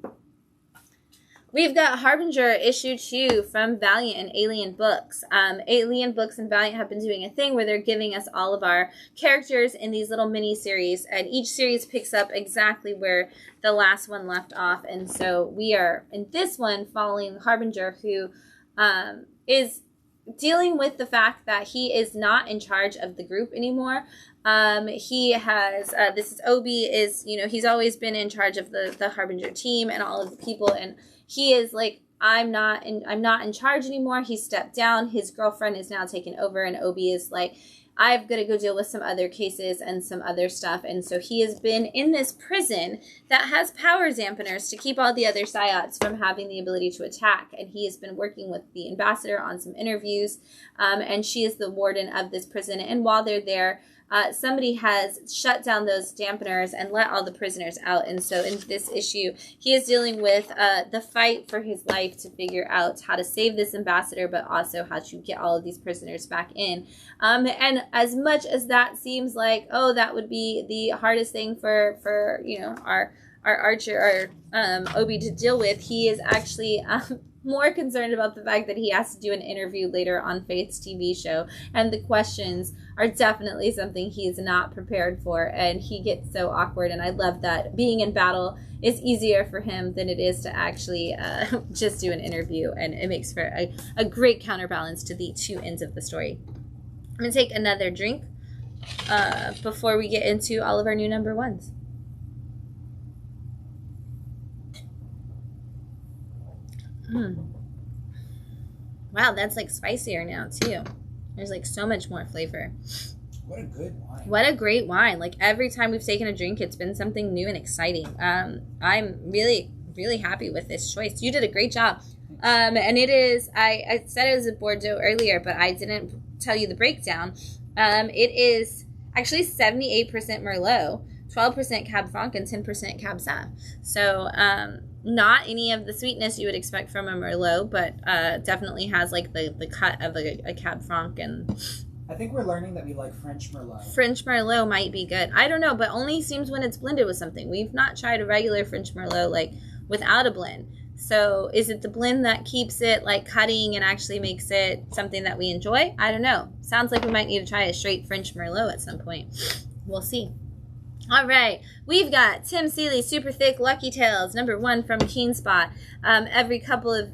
We've got Harbinger issue 2 from Valiant and Alien Books. Alien Books and Valiant have been doing a thing where they're giving us all of our characters in these little mini-series, and each series picks up exactly where the last one left off. And so we are, in this one, following Harbinger, who is dealing with the fact that he is not in charge of the group anymore. He has, this is Obi, he's always been in charge of the Harbinger team and all of the people, and he is like, I'm not in charge anymore. He stepped down. His girlfriend is now taken over, and Obi is like, I've got to go deal with some other cases and some other stuff. And so he has been in this prison that has power dampeners to keep all the other Psiots from having the ability to attack. And he has been working with the ambassador on some interviews, and she is the warden of this prison. And while they're there, somebody has shut down those dampeners and let all the prisoners out. And so in this issue, he is dealing with the fight for his life to figure out how to save this ambassador, but also how to get all of these prisoners back in. And as much as that seems like, oh, that would be the hardest thing for our Archer, Obi to deal with, he is actually more concerned about the fact that he has to do an interview later on Faith's TV show, and the questions are definitely something he's not prepared for, and he gets so awkward. And I love that being in battle is easier for him than it is to actually just do an interview, and it makes for a great counterbalance to the two ends of the story. I'm gonna take another drink before we get into all of our new number ones. Wow, that's like spicier now too. There's like so much more flavor. What a good wine. What a great wine. Like every time we've taken a drink, it's been something new and exciting. I'm really, really happy with this choice. You did a great job. And it is, I said it was a Bordeaux earlier, but I didn't tell you the breakdown. It is actually 78% Merlot, 12% Cab Franc, and 10% Cab Sauv. So, not any of the sweetness you would expect from a Merlot, but definitely has like the cut of a Cab Franc. And I think we're learning that we like French Merlot. French Merlot might be good. I don't know, but only seems when it's blended with something. We've not tried a regular French Merlot like without a blend. So is it the blend that keeps it like cutting and actually makes it something that we enjoy? I don't know. Sounds like we might need to try a straight French Merlot at some point. We'll see. All right, we've got Tim Seeley's Super Thick Lucky Tales, #1 from Keen Spot. Every couple of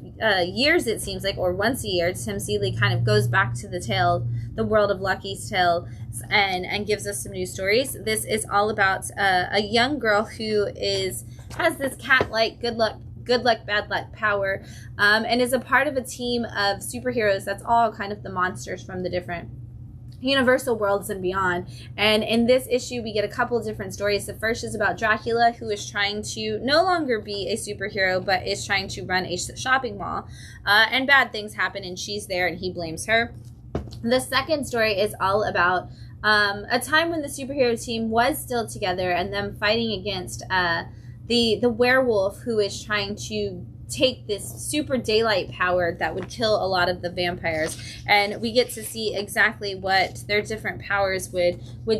years, it seems like, or once a year, Tim Seeley kind of goes back to the world of Lucky's Tale, and gives us some new stories. This is all about a young girl who has this cat-like good luck, bad luck power, and is a part of a team of superheroes that's all kind of the monsters from the different Universal worlds and beyond. And in this issue, we get a couple of different stories. The first is about Dracula, who is trying to no longer be a superhero, but is trying to run a shopping mall. And bad things happen, and she's there, and he blames her. The second story is all about a time when the superhero team was still together, and them fighting against the werewolf, who is trying to take this super daylight power that would kill a lot of the vampires. And we get to see exactly what their different powers would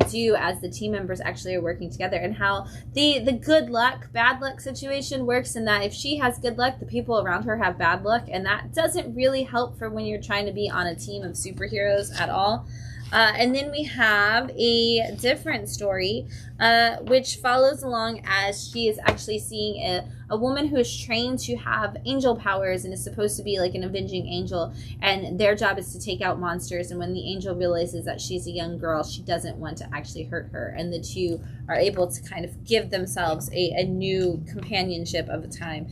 do as the team members actually are working together, and how the good luck, bad luck situation works, in that if she has good luck, the people around her have bad luck, and that doesn't really help for when you're trying to be on a team of superheroes at all. And then we have a different story, which follows along as she is actually seeing a woman who is trained to have angel powers and is supposed to be like an avenging angel, and their job is to take out monsters. And when the angel realizes that she's a young girl, she doesn't want to actually hurt her, and the two are able to kind of give themselves a new companionship of a time,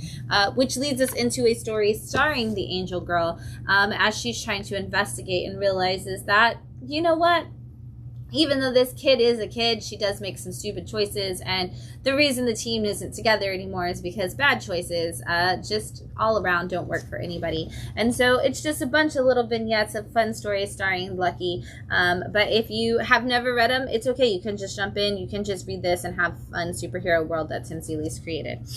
which leads us into a story starring the angel girl, as she's trying to investigate and realizes that, you know what? Even though this kid is a kid, she does make some stupid choices, and the reason the team isn't together anymore is because bad choices, just all around, don't work for anybody. And so it's just a bunch of little vignettes of fun stories starring Lucky. But if you have never read them, it's okay. You can just jump in. You can just read this and have fun superhero world that Tim Seeley's created.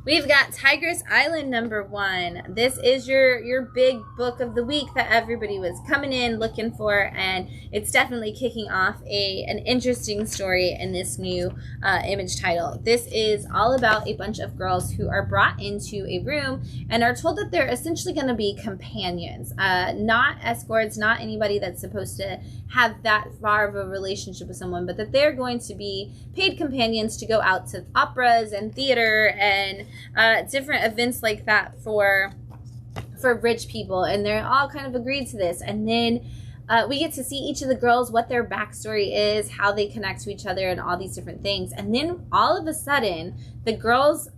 We've got Tigress Island #1. This is your big book of the week that everybody was coming in looking for, and it's definitely kicking off an interesting story in this new image title. This is all about a bunch of girls who are brought into a room and are told that they're essentially going to be companions, not escorts, not anybody that's supposed to have that far of a relationship with someone, but that they're going to be paid companions to go out to operas and theater and different events like that for rich people. And they're all kind of agreed to this. And then we get to see each of the girls, what their backstory is, how they connect to each other, and all these different things. And then all of a sudden, the girls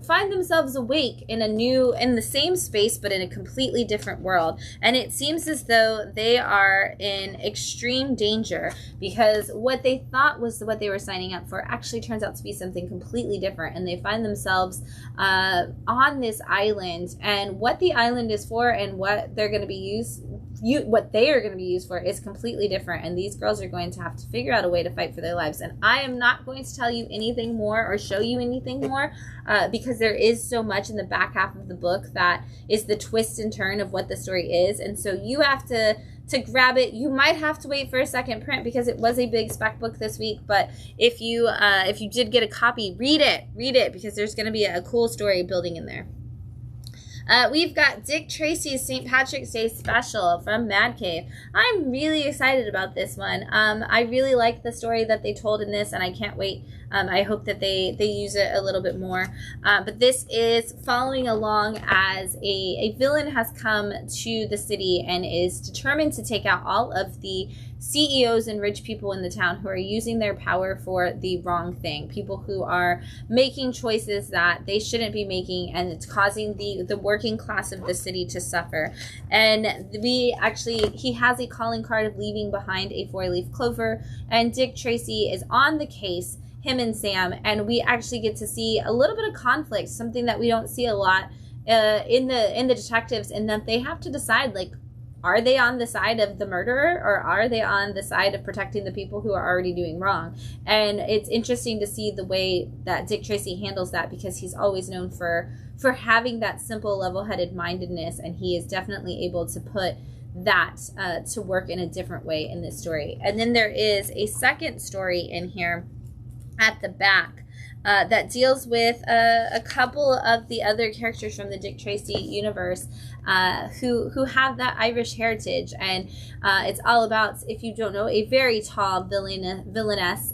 find themselves awake in the same space, but in a completely different world. And it seems as though they are in extreme danger, because what they thought was what they were signing up for actually turns out to be something completely different. And they find themselves on this island, and what the island is for and what they're going to be what they are going to be used for is completely different. And these girls are going to have to figure out a way to fight for their lives. And I am not going to tell you anything more or show you anything more, because there is so much in the back half of the book that is the twist and turn of what the story is. And so you have to grab it. You might have to wait for a second print, because it was a big spec book this week. But if you did get a copy, read it, because there's going to be a cool story building in there. We've got Dick Tracy's St. Patrick's Day special from Mad Cave. I'm really excited about this one. I really like the story that they told in this, and I can't wait. I hope that they use it a little bit more. But this is following along as a villain has come to the city and is determined to take out all of the CEOs and rich people in the town who are using their power for the wrong thing. People who are making choices that they shouldn't be making, and it's causing the working class of the city to suffer. And he has a calling card of leaving behind a 4-leaf clover, and Dick Tracy is on the case, him and Sam, and we actually get to see a little bit of conflict, something that we don't see a lot in the detectives, in that they have to decide, like, are they on the side of the murderer, or are they on the side of protecting the people who are already doing wrong? And it's interesting to see the way that Dick Tracy handles that, because he's always known for having that simple, level-headed mindedness, and he is definitely able to put that to work in a different way in this story. And then there is a second story in here at the back that deals with a couple of the other characters from the Dick Tracy universe. who have that Irish heritage. And it's all about, if you don't know, a very tall villainess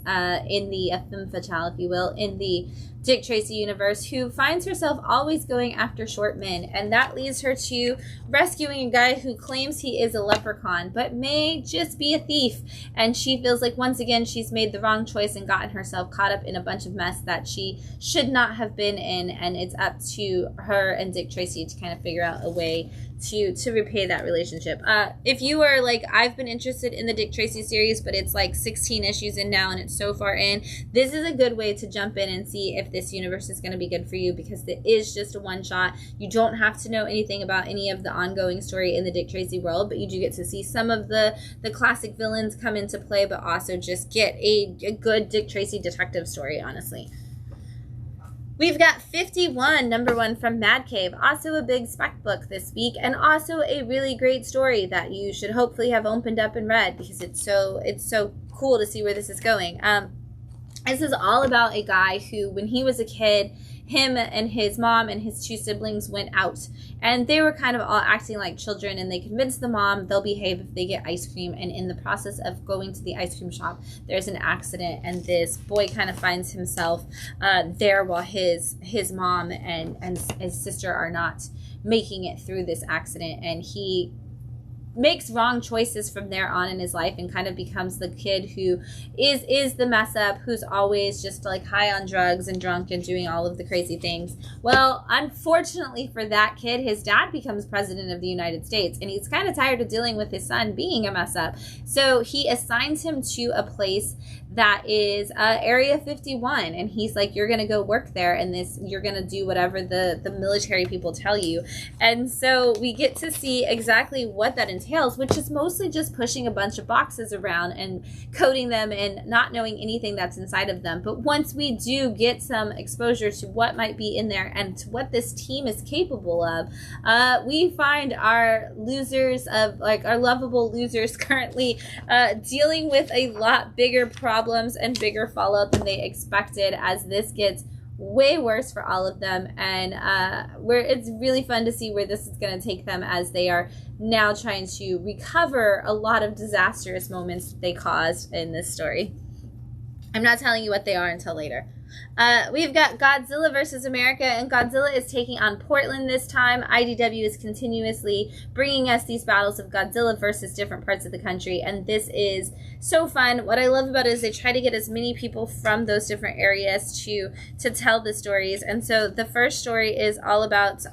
in the femme fatale, if you will, in the Dick Tracy universe, who finds herself always going after short men, and that leads her to rescuing a guy who claims he is a leprechaun but may just be a thief. And she feels like once again she's made the wrong choice and gotten herself caught up in a bunch of mess that she should not have been in, and it's up to her and Dick Tracy to kind of figure out a way to repay that relationship. If you are like, I've been interested in the Dick Tracy series, but it's like 16 issues in now and it's so far in, this is a good way to jump in and see if this universe is going to be good for you, because it is just a one shot. You don't have to know anything about any of the ongoing story in the Dick Tracy world, but you do get to see some of the classic villains come into play, but also just get a good Dick Tracy detective story, honestly. We've got 51, number 1 from Mad Cave, also a big spec book this week, and also a really great story that you should hopefully have opened up and read, because it's so cool to see where this is going. This is all about a guy who, when he was a kid, him and his mom and his 2 siblings went out, and they were kind of all acting like children, and they convinced the mom they'll behave if they get ice cream. And in the process of going to the ice cream shop, there's an accident, and this boy kind of finds himself there while his mom and his sister are not making it through this accident, and he makes wrong choices from there on in his life and kind of becomes the kid who is the mess up, who's always just like high on drugs and drunk and doing all of the crazy things. Well, unfortunately for that kid, his dad becomes president of the United States, and he's kind of tired of dealing with his son being a mess up. So he assigns him to a place that is Area 51, and he's like, you're gonna go work there, and you're gonna do whatever the military people tell you. And so we get to see exactly what that entails, which is mostly just pushing a bunch of boxes around and coding them and not knowing anything that's inside of them. But once we do get some exposure to what might be in there and to what this team is capable of, we find our losers of, like, our lovable losers currently dealing with a lot bigger problems and bigger fallout than they expected, as this gets way worse for all of them. And it's really fun to see where this is going to take them, as they are now trying to recover a lot of disastrous moments that they caused in this story. I'm not telling you what they are until later. We've got Godzilla versus America, and Godzilla is taking on Portland this time. IDW is continuously bringing us these battles of Godzilla versus different parts of the country, and this is so fun. What I love about it is they try to get as many people from those different areas to tell the stories. And so the first story is all about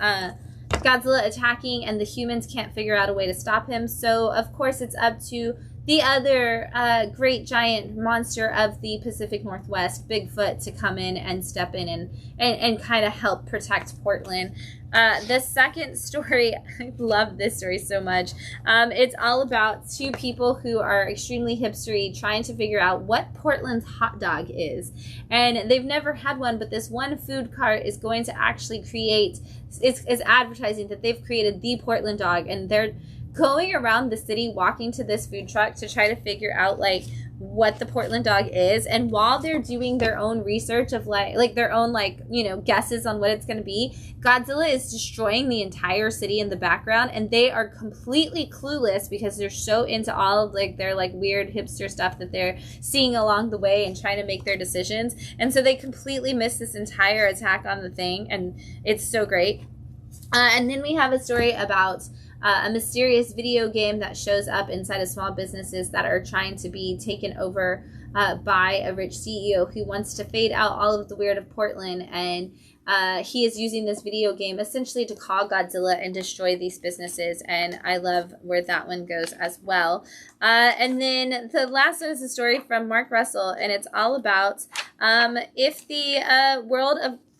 Godzilla attacking, and the humans can't figure out a way to stop him. So of course it's up to the other great giant monster of the Pacific Northwest, Bigfoot, to come in and step in and kind of help protect Portland. The second story, I love this story so much. It's all about 2 people who are extremely hipstery, trying to figure out what Portland's hot dog is. And they've never had one, but this one food cart is going to actually create, is advertising that they've created the Portland dog, and they're going around the city walking to this food truck to try to figure out like what the Portland dog is. And while they're doing their own research of like their own guesses on what it's going to be, Godzilla is destroying the entire city in the background, and they are completely clueless because they're so into all of their weird hipster stuff that they're seeing along the way and trying to make their decisions. And so they completely miss this entire attack on the thing, and it's so great. And then we have a story about a mysterious video game that shows up inside of small businesses that are trying to be taken over by a rich CEO who wants to fade out all of the weird of Portland. And he is using this video game essentially to call Godzilla and destroy these businesses. And I love where that one goes as well. And then the last one is a story from Mark Russell, and it's all about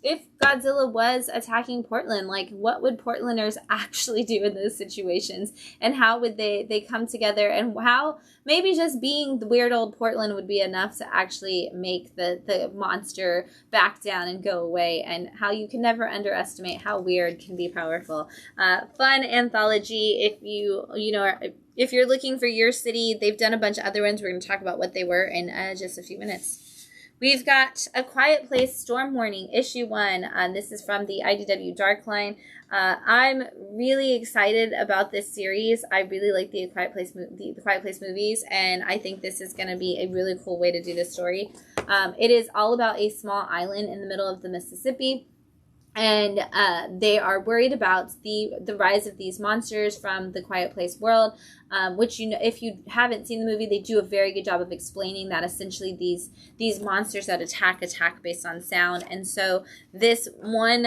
if Godzilla was attacking Portland, like what would Portlanders actually do in those situations, and how would they come together, and how maybe just being the weird old Portland would be enough to actually make the monster back down and go away, and how you can never underestimate how weird can be powerful. Fun anthology. If you're looking for your city, they've done a bunch of other ones. We're going to talk about what they were in just a few minutes. We've got A Quiet Place Storm Warning, issue 1. This is from the IDW Dark line. I'm really excited about this series. I really like the Quiet Place movies, and I think this is going to be a really cool way to do this story. It is all about a small island in the middle of the Mississippi. And they are worried about the rise of these monsters from the Quiet Place world, which, you know, if you haven't seen the movie, they do a very good job of explaining that essentially these monsters that attack based on sound. And so this one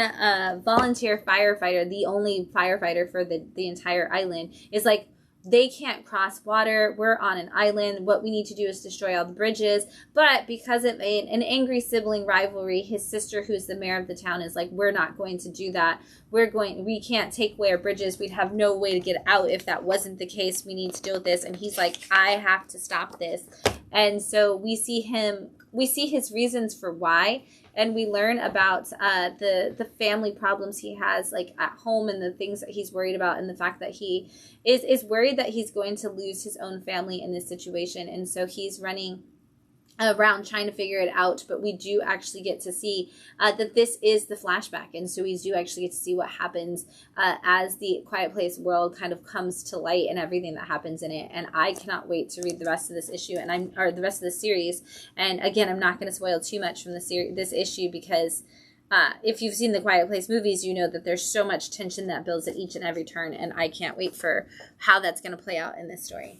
volunteer firefighter, the only firefighter for the entire island, is like, they can't cross water. We're on an island. What we need to do is destroy all the bridges. But because of an angry sibling rivalry, his sister, who's the mayor of the town, is like, we're not going to do that. We can't take away our bridges. We'd have no way to get out if that wasn't the case. We need to deal with this. And he's like, I have to stop this. And so we see his reasons for why. And we learn about the family problems he has, like, at home, and the things that he's worried about, and the fact that he is worried that he's going to lose his own family in this situation. And so he's running around trying to figure it out, but we do actually get to see that this is the flashback, and so we do actually get to see what happens as the Quiet Place world kind of comes to light and everything that happens in it. And I cannot wait to read the rest of this issue, or the rest of the series. And again, I'm not going to spoil too much from this issue, because if you've seen the Quiet Place movies, you know that there's so much tension that builds at each and every turn, and I can't wait for how that's going to play out in this story.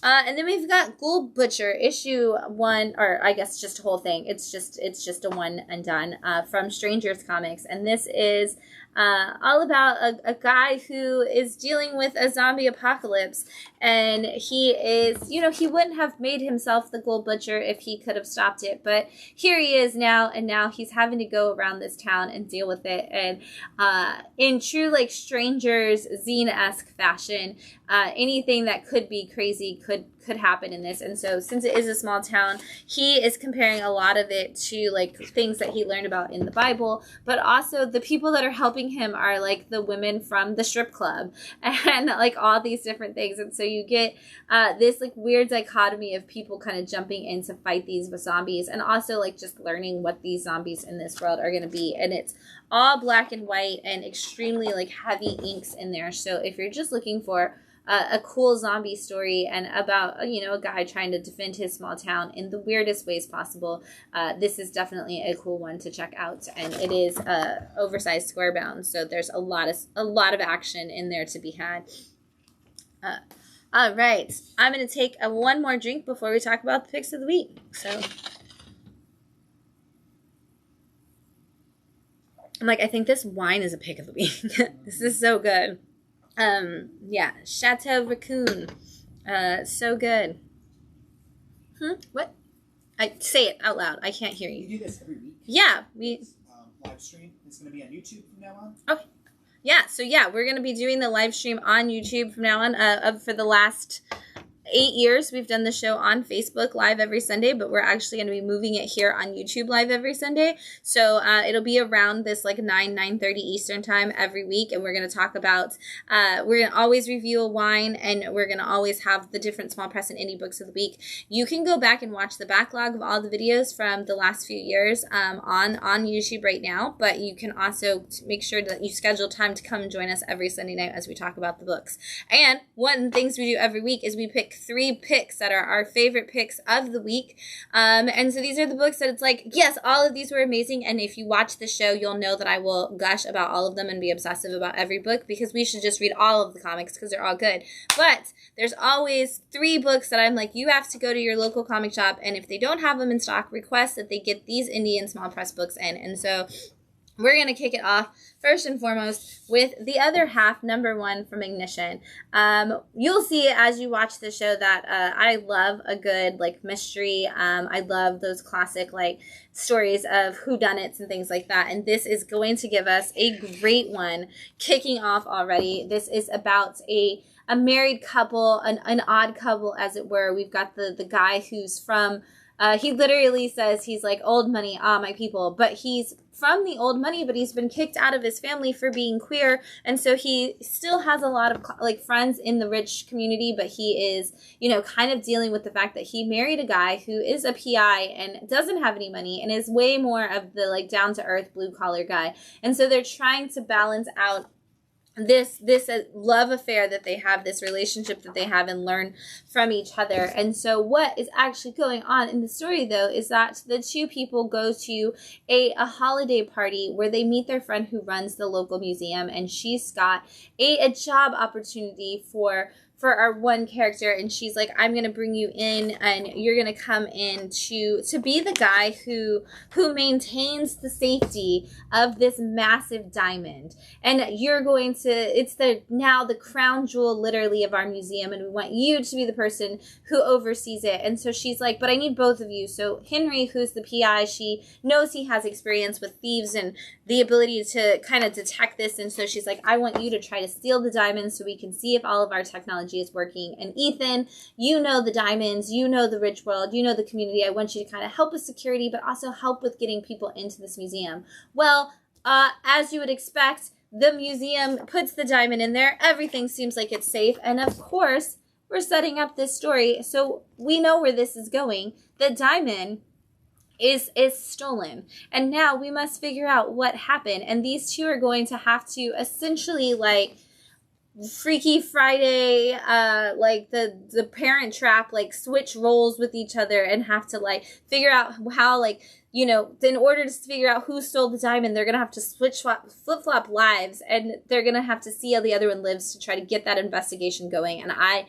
And then we've got Ghoul Butcher, issue 1, or I guess just a whole thing. It's just a one and done from Strangers Comics. And this is all about a guy who is dealing with a zombie apocalypse. And he is, you know, he wouldn't have made himself the Ghoul Butcher if he could have stopped it. But here he is now, and now he's having to go around this town and deal with it. And in true, like, Strangers zine-esque fashion, anything that could be crazy could happen in this. And so since it is a small town, he is comparing a lot of it to, like, things that he learned about in the Bible, but also the people that are helping him are, like, the women from the strip club and, like, all these different things. And so you get this, like, weird dichotomy of people kind of jumping in to fight these zombies, and also, like, just learning what these zombies in this world are going to be. And it's all black and white and extremely, like, heavy inks in there. So if you're just looking for a cool zombie story and about, you know, a guy trying to defend his small town in the weirdest ways possible, this is definitely a cool one to check out. And it is oversized square bound, so there's a lot of action in there to be had. All right, I'm going to take one more drink before we talk about the picks of the week. So I'm like, I think this wine is a pick of the week. This is so good. Yeah, Chateau Recougne. So good. What? I say it out loud. I can't hear you. We do this every week. Yeah, we live stream. It's going to be on YouTube from now on. Okay. Yeah, so yeah, we're going to be doing the live stream on YouTube from now on. For the last 8 years, we've done the show on Facebook live every Sunday, but we're actually going to be moving it here on YouTube live every Sunday. So it'll be around this, like, 9:30 Eastern time every week, and we're going to talk about, we're going to always review a wine, and we're going to always have the different small press and indie books of the week. You can go back and watch the backlog of all the videos from the last few years on YouTube right now, but you can also make sure that you schedule time to come and join us every Sunday night as we talk about the books. And one of the things we do every week is we pick 3 picks that are our favorite picks of the week. And so these are the books that it's like, yes, all of these were amazing. And if you watch the show, you'll know that I will gush about all of them and be obsessive about every book, because we should just read all of the comics because they're all good. But there's always 3 books that I'm like, you have to go to your local comic shop, and if they don't have them in stock, request that they get these indie and small press books in. And so we're going to kick it off first and foremost with The Other Half, number 1 from Ignition. You'll see as you watch the show that I love a good, like, mystery. I love those classic, like, stories of whodunits and things like that. And this is going to give us a great one kicking off already. This is about a a married couple, an odd couple, as it were. We've got the guy who's from, he literally says he's like, old money, my people. But he's from the old money, but he's been kicked out of his family for being queer. And so he still has a lot of like friends in the rich community, but he is, you know, kind of dealing with the fact that he married a guy who is a PI and doesn't have any money and is way more of the like down to earth blue collar guy. And so they're trying to balance out this love affair that they have, this relationship that they have, and learn from each other. And so what is actually going on in the story, though, is that the two people go to a holiday party where they meet their friend who runs the local museum, and she's got a job opportunity for our one character, and she's like, I'm gonna bring you in and you're gonna come in to be the guy who maintains the safety of this massive diamond, and you're going to, it's now the crown jewel literally of our museum, and we want you to be the person who oversees it. And so she's like, but I need both of you. So Henry, who's the PI, she knows he has experience with thieves and the ability to kind of detect this, and so she's like, I want you to try to steal the diamonds so we can see if all of our technology is working. And Ethan, you know the diamonds, you know the rich world, you know the community. I want you to kind of help with security, but also help with getting people into this museum. Well, as you would expect, the museum puts the diamond in there. Everything seems like it's safe. And of course, we're setting up this story, so we know where this is going. The diamond is stolen, and now we must figure out what happened. And these two are going to have to essentially, like, Freaky Friday, like the Parent Trap, like switch roles with each other and have to like figure out how, like, you know, in order to figure out who stole the diamond, they're gonna have to flip-flop lives, and they're gonna have to see how the other one lives to try to get that investigation going. And I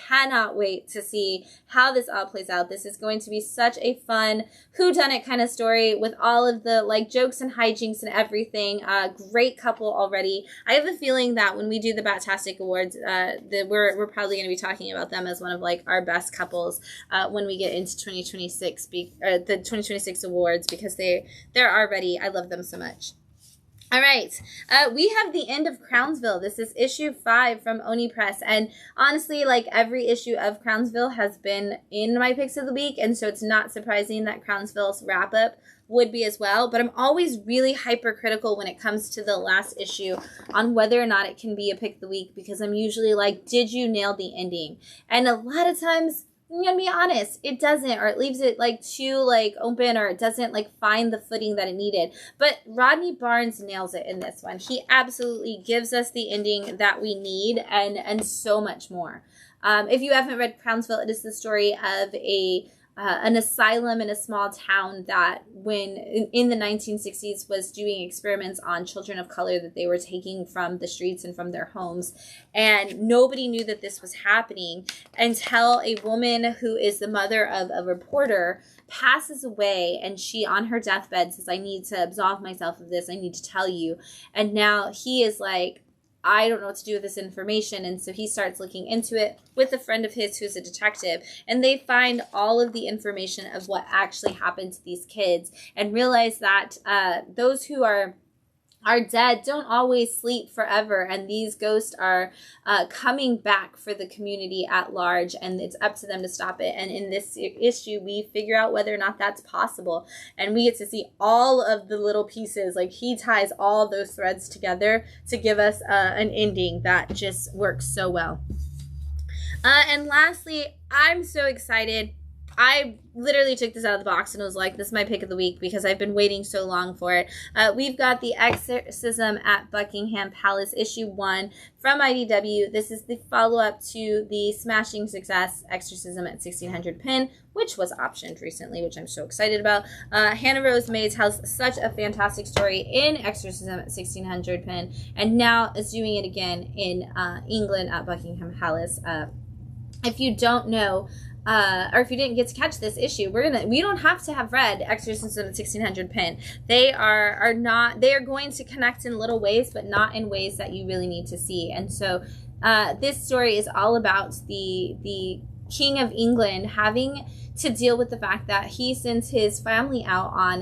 cannot wait to see how this all plays out. This is going to be such a fun whodunit kind of story with all of the like jokes and hijinks and everything. Great couple already. I have a feeling that when we do the Batastic Awards, we're probably going to be talking about them as one of like our best couples when we get into 2026, the 2026 awards, because they're already, I love them so much. All right, we have the end of Crownsville. This is issue 5 from Oni Press, and honestly, like every issue of Crownsville has been in my picks of the week, and so it's not surprising that Crownsville's wrap-up would be as well, but I'm always really hypercritical when it comes to the last issue on whether or not it can be a pick of the week, because I'm usually like, did you nail the ending? And a lot of times, I'm gonna be honest, it doesn't, or it leaves it like too like open, or it doesn't like find the footing that it needed. But Rodney Barnes nails it in this one. He absolutely gives us the ending that we need, and so much more. If you haven't read Crownsville, it is the story of an asylum in a small town that when in the 1960s was doing experiments on children of color that they were taking from the streets and from their homes, and nobody knew that this was happening until a woman who is the mother of a reporter passes away, and she on her deathbed says, I need to absolve myself of this, I need to tell you. And now he is like, I don't know what to do with this information. And so he starts looking into it with a friend of his who's a detective. And they find all of the information of what actually happened to these kids, and realize that those who are dead don't always sleep forever, and these ghosts are coming back for the community at large, and it's up to them to stop it. And in this issue, we figure out whether or not that's possible, and we get to see all of the little pieces. Like, he ties all those threads together to give us an ending that just works so well. And lastly, I'm so excited. I literally took this out of the box and was like, this is my pick of the week because I've been waiting so long for it. We've got The Exorcism at Buckingham Palace, issue 1 from IDW. This is the follow-up to the smashing success Exorcism at 1600 Pin, which was optioned recently, which I'm so excited about. Hannah Rose May tells such a fantastic story in Exorcism at 1600 Pin, and now is doing it again in England at Buckingham Palace. If you don't know, or if you didn't get to catch this issue, we don't have to have read Exorcism at 1600 Pin. They are going to connect in little ways, but not in ways that you really need to see. And so this story is all about the King of England having to deal with the fact that he sends his family out on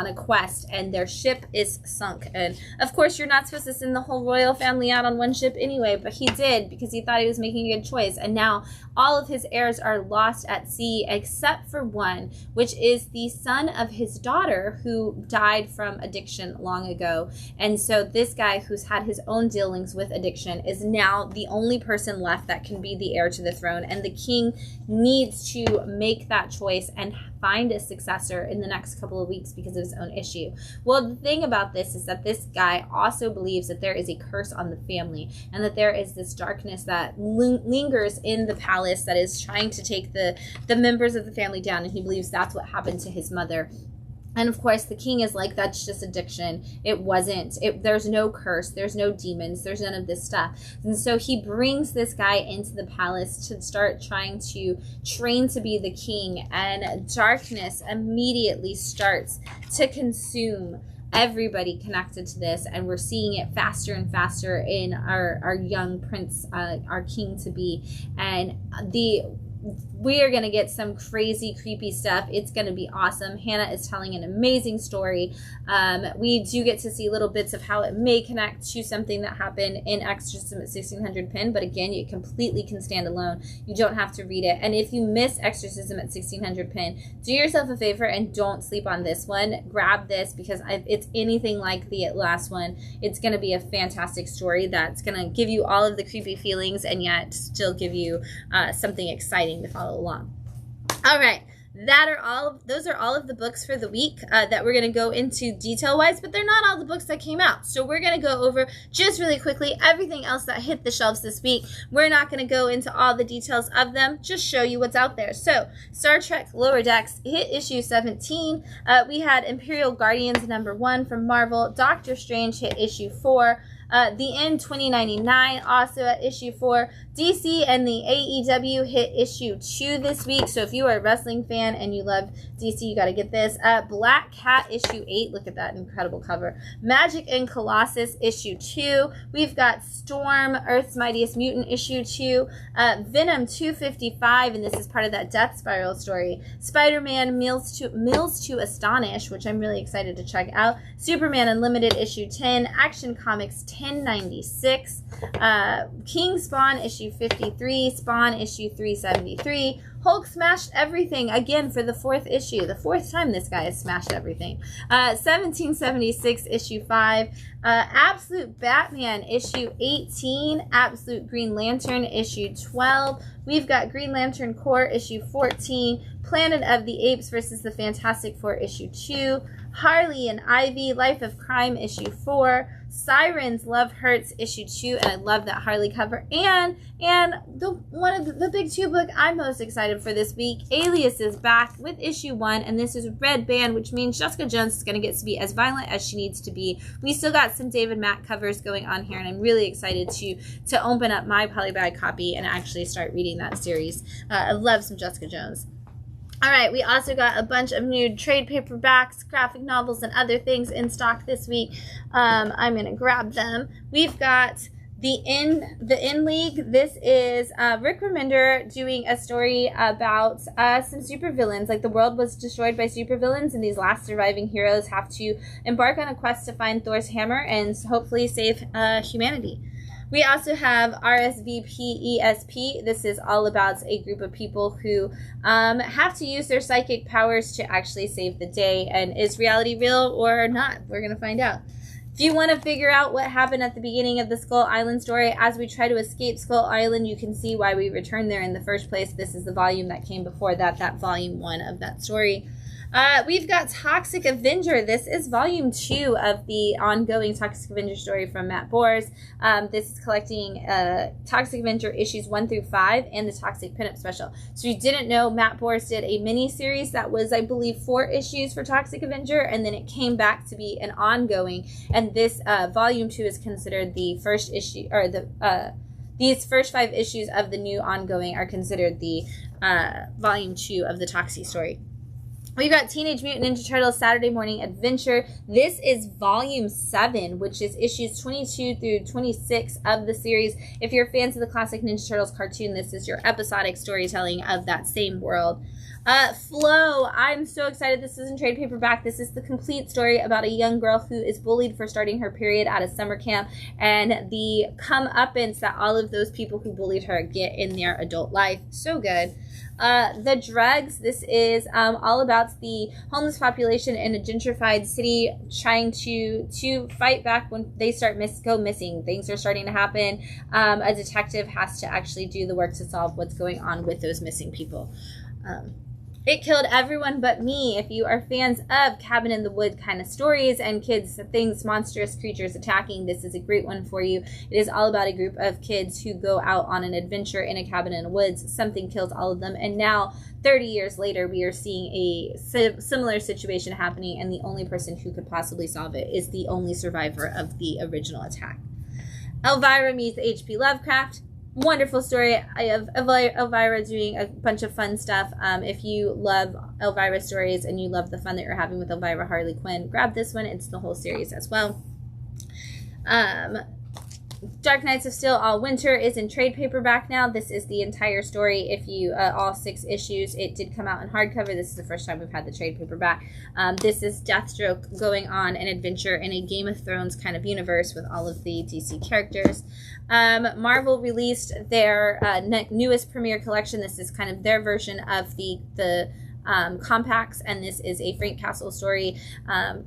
a quest and their ship is sunk. And of course, you're not supposed to send the whole royal family out on one ship anyway, but he did because he thought he was making a good choice. And now all of his heirs are lost at sea except for one, which is the son of his daughter who died from addiction long ago. And so this guy who's had his own dealings with addiction is now the only person left that can be the heir to the throne. And the king needs to make that choice and find a successor in the next couple of weeks because of his own issue. Well, the thing about this is that this guy also believes that there is a curse on the family and that there is this darkness that lingers in the palace that is trying to take the members of the family down, and he believes that's what happened to his mother. And of course, the king is like, that's just addiction. There's no curse. There's no demons. There's none of this stuff. And so he brings this guy into the palace to start trying to train to be the king. And darkness immediately starts to consume everybody connected to this. And we're seeing it faster and faster in our young prince, our king to be. And we are going to get some crazy, creepy stuff. It's going to be awesome. Hannah is telling an amazing story. We do get to see little bits of how it may connect to something that happened in Exorcism at 1600 Pin, but again, it completely can stand alone. You don't have to read it. And if you miss Exorcism at 1600 Pin, do yourself a favor and don't sleep on this one. Grab this because it's anything like the last one. It's going to be a fantastic story that's going to give you all of the creepy feelings and yet still give you something exciting to follow along. All right, those are all of the books for the week that we're going to go into detail wise, but they're not all the books that came out. So we're going to go over just really quickly everything else that hit the shelves this week. We're not going to go into all the details of them, just show you what's out there. So Star Trek Lower Decks hit issue 17. We had Imperial Guardians #1 from Marvel. Doctor Strange hit issue 4. The End 2099 also at issue 4. DC and the AEW hit issue 2 this week. So if you are a wrestling fan and you love DC, you got to get this. Black Cat issue 8. Look at that incredible cover. Magic and Colossus issue 2. We've got Storm, Earth's Mightiest Mutant issue 2. Venom 255, and this is part of that Death Spiral story. Spider-Man Mills to Astonish, which I'm really excited to check out. Superman Unlimited issue 10. Action Comics 1096. King Spawn issue 53. Spawn issue 373. Hulk smashed everything again for the 4th issue. The 4th time this guy has smashed everything. 1776 issue 5. Absolute Batman issue 18. Absolute Green Lantern issue 12. We've got Green Lantern Corps issue 14. Planet of the Apes versus the Fantastic Four issue 2. Harley and Ivy Life of Crime issue 4. Sirens Love Hurts issue 2, and I love that Harley cover. And one of the big 2 book I'm most excited for this week, Alias is back with issue 1, and this is Red Band, which means Jessica Jones is going to get to be as violent as she needs to be. We still got some David Mack covers going on here, and I'm really excited to open up my polybag copy and actually start reading that series. I love some Jessica Jones. All right, we also got a bunch of new trade paperbacks, graphic novels, and other things in stock this week. I'm going to grab them. We've got the In League. This is Rick Remender doing a story about some supervillains. Like, the world was destroyed by supervillains, and these last surviving heroes have to embark on a quest to find Thor's hammer and hopefully save humanity. We also have RSVP ESP. This is all about a group of people who have to use their psychic powers to actually save the day. And is reality real or not? We're going to find out. If you want to figure out what happened at the beginning of the Skull Island story, as we try to escape Skull Island, you can see why we returned there in the first place. This is the volume that came before that volume 1 of that story. We've got Toxic Avenger. This is volume 2 of the ongoing Toxic Avenger story from Matt Bors. This is collecting Toxic Avenger issues 1 through 5 and the Toxic Pinup Special. So you didn't know, Matt Bors did a mini-series that was, I believe, 4 issues for Toxic Avenger, and then it came back to be an ongoing. And this volume 2 is considered the first issue, or these first 5 issues of the new ongoing are considered the volume 2 of the Toxic story. We've got Teenage Mutant Ninja Turtles Saturday Morning Adventure. This is volume 7, which is issues 22 through 26 of the series. If you're fans of the classic Ninja Turtles cartoon, this is your episodic storytelling of that same world. Flow, I'm so excited. This is in trade paperback. This is the complete story about a young girl who is bullied for starting her period at a summer camp, and the comeuppance that all of those people who bullied her get in their adult life. So good. The Drugs, this is all about the homeless population in a gentrified city trying to fight back when they start go missing. Things are starting to happen. A detective has to actually do the work to solve what's going on with those missing people. It Killed Everyone But Me. If you are fans of cabin in the wood kind of stories and kids, things, monstrous creatures attacking, this is a great one for you. It is all about a group of kids who go out on an adventure in a cabin in the woods. Something kills all of them, and now 30 years later we are seeing a similar situation happening, and the only person who could possibly solve it is the only survivor of the original attack. Elvira meets H.P. Lovecraft. Wonderful story of Elvira doing a bunch of fun stuff. If you love Elvira stories and you love the fun that you're having with Elvira Harley Quinn, grab this one. It's the whole series as well. Dark Knights of Steel All Winter is in trade paperback now. This is the entire story. If you all 6 issues, it did come out in hardcover. This is the first time we've had the trade paperback. This is Deathstroke going on an adventure in a Game of Thrones kind of universe with all of the DC characters. Marvel released their newest premiere collection. This is kind of their version of the compacts, and this is a Frank Castle story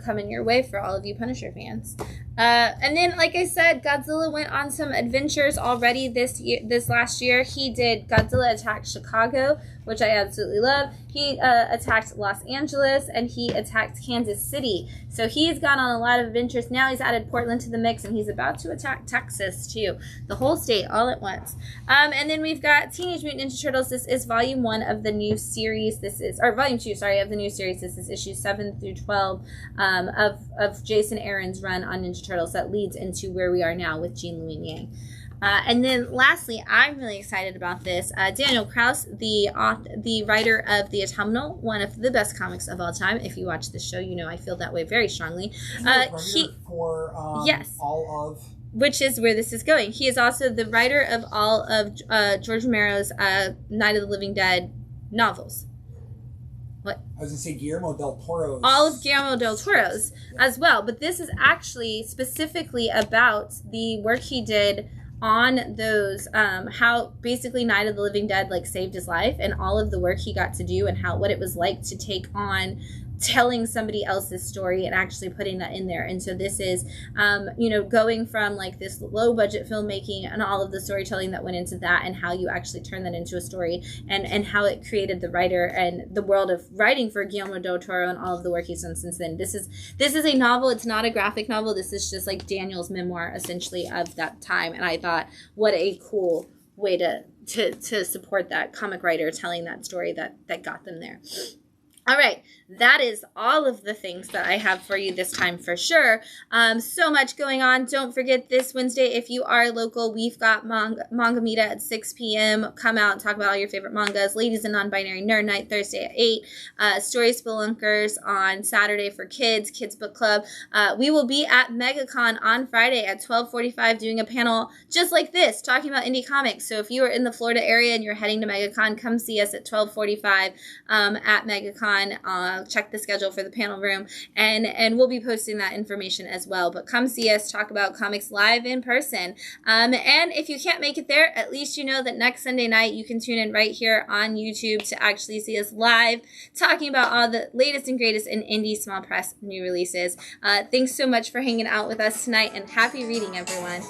coming your way for all of you Punisher fans. And then, like I said, Godzilla went on some adventures already this last year. He did Godzilla Attacked Chicago, which I absolutely love. He attacked Los Angeles, and he attacked Kansas City. So he's gone on a lot of adventures. Now he's added Portland to the mix, and he's about to attack Texas too. The whole state all at once. And then we've got Teenage Mutant Ninja Turtles. This is volume 1 of the new series. Or volume 2, sorry, of the new series. This is issues 7 through 12 of Jason Aaron's run on Ninja Turtles that leads into where we are now with Jean Louis Yang. And then lastly, I'm really excited about this. Daniel Kraus, the writer of The Autumnal, one of the best comics of all time. If you watch this show, you know I feel that way very strongly. Yes. All of... Which is where this is going. He is also the writer of all of George Romero's Night of the Living Dead novels. What? I was going to say Guillermo del Toro's. All of Guillermo del Toro's as well. But this is actually specifically about the work he did on those, how basically Night of the Living Dead like saved his life, and all of the work he got to do, and what it was like to take on telling somebody else's story and actually putting that in there. And so this is, going from like this low budget filmmaking and all of the storytelling that went into that, and how you actually turn that into a story, and how it created the writer and the world of writing for Guillermo del Toro and all of the work he's done since then. This is a novel. It's not a graphic novel. This is just like Daniel's memoir essentially of that time. And I thought, what a cool way to support that comic writer telling that story that got them there. All right, that is all of the things that I have for you this time for sure. So much going on. Don't forget this Wednesday, if you are local, we've got Manga Meet at 6 p.m. Come out and talk about all your favorite mangas. Ladies and Non-Binary Nerd Night Thursday at 8. Story Spelunkers on Saturday for Kids Book Club. We will be at MegaCon on Friday at 12:45 doing a panel just like this, talking about indie comics. So if you are in the Florida area and you're heading to MegaCon, come see us at 12:45 at MegaCon. Check the schedule for the panel room, and we'll be posting that information as well. But come see us talk about comics live in person. And if you can't make it there, at least you know that next Sunday night you can tune in right here on YouTube to actually see us live talking about all the latest and greatest in indie small press new releases. Thanks so much for hanging out with us tonight, and happy reading, everyone.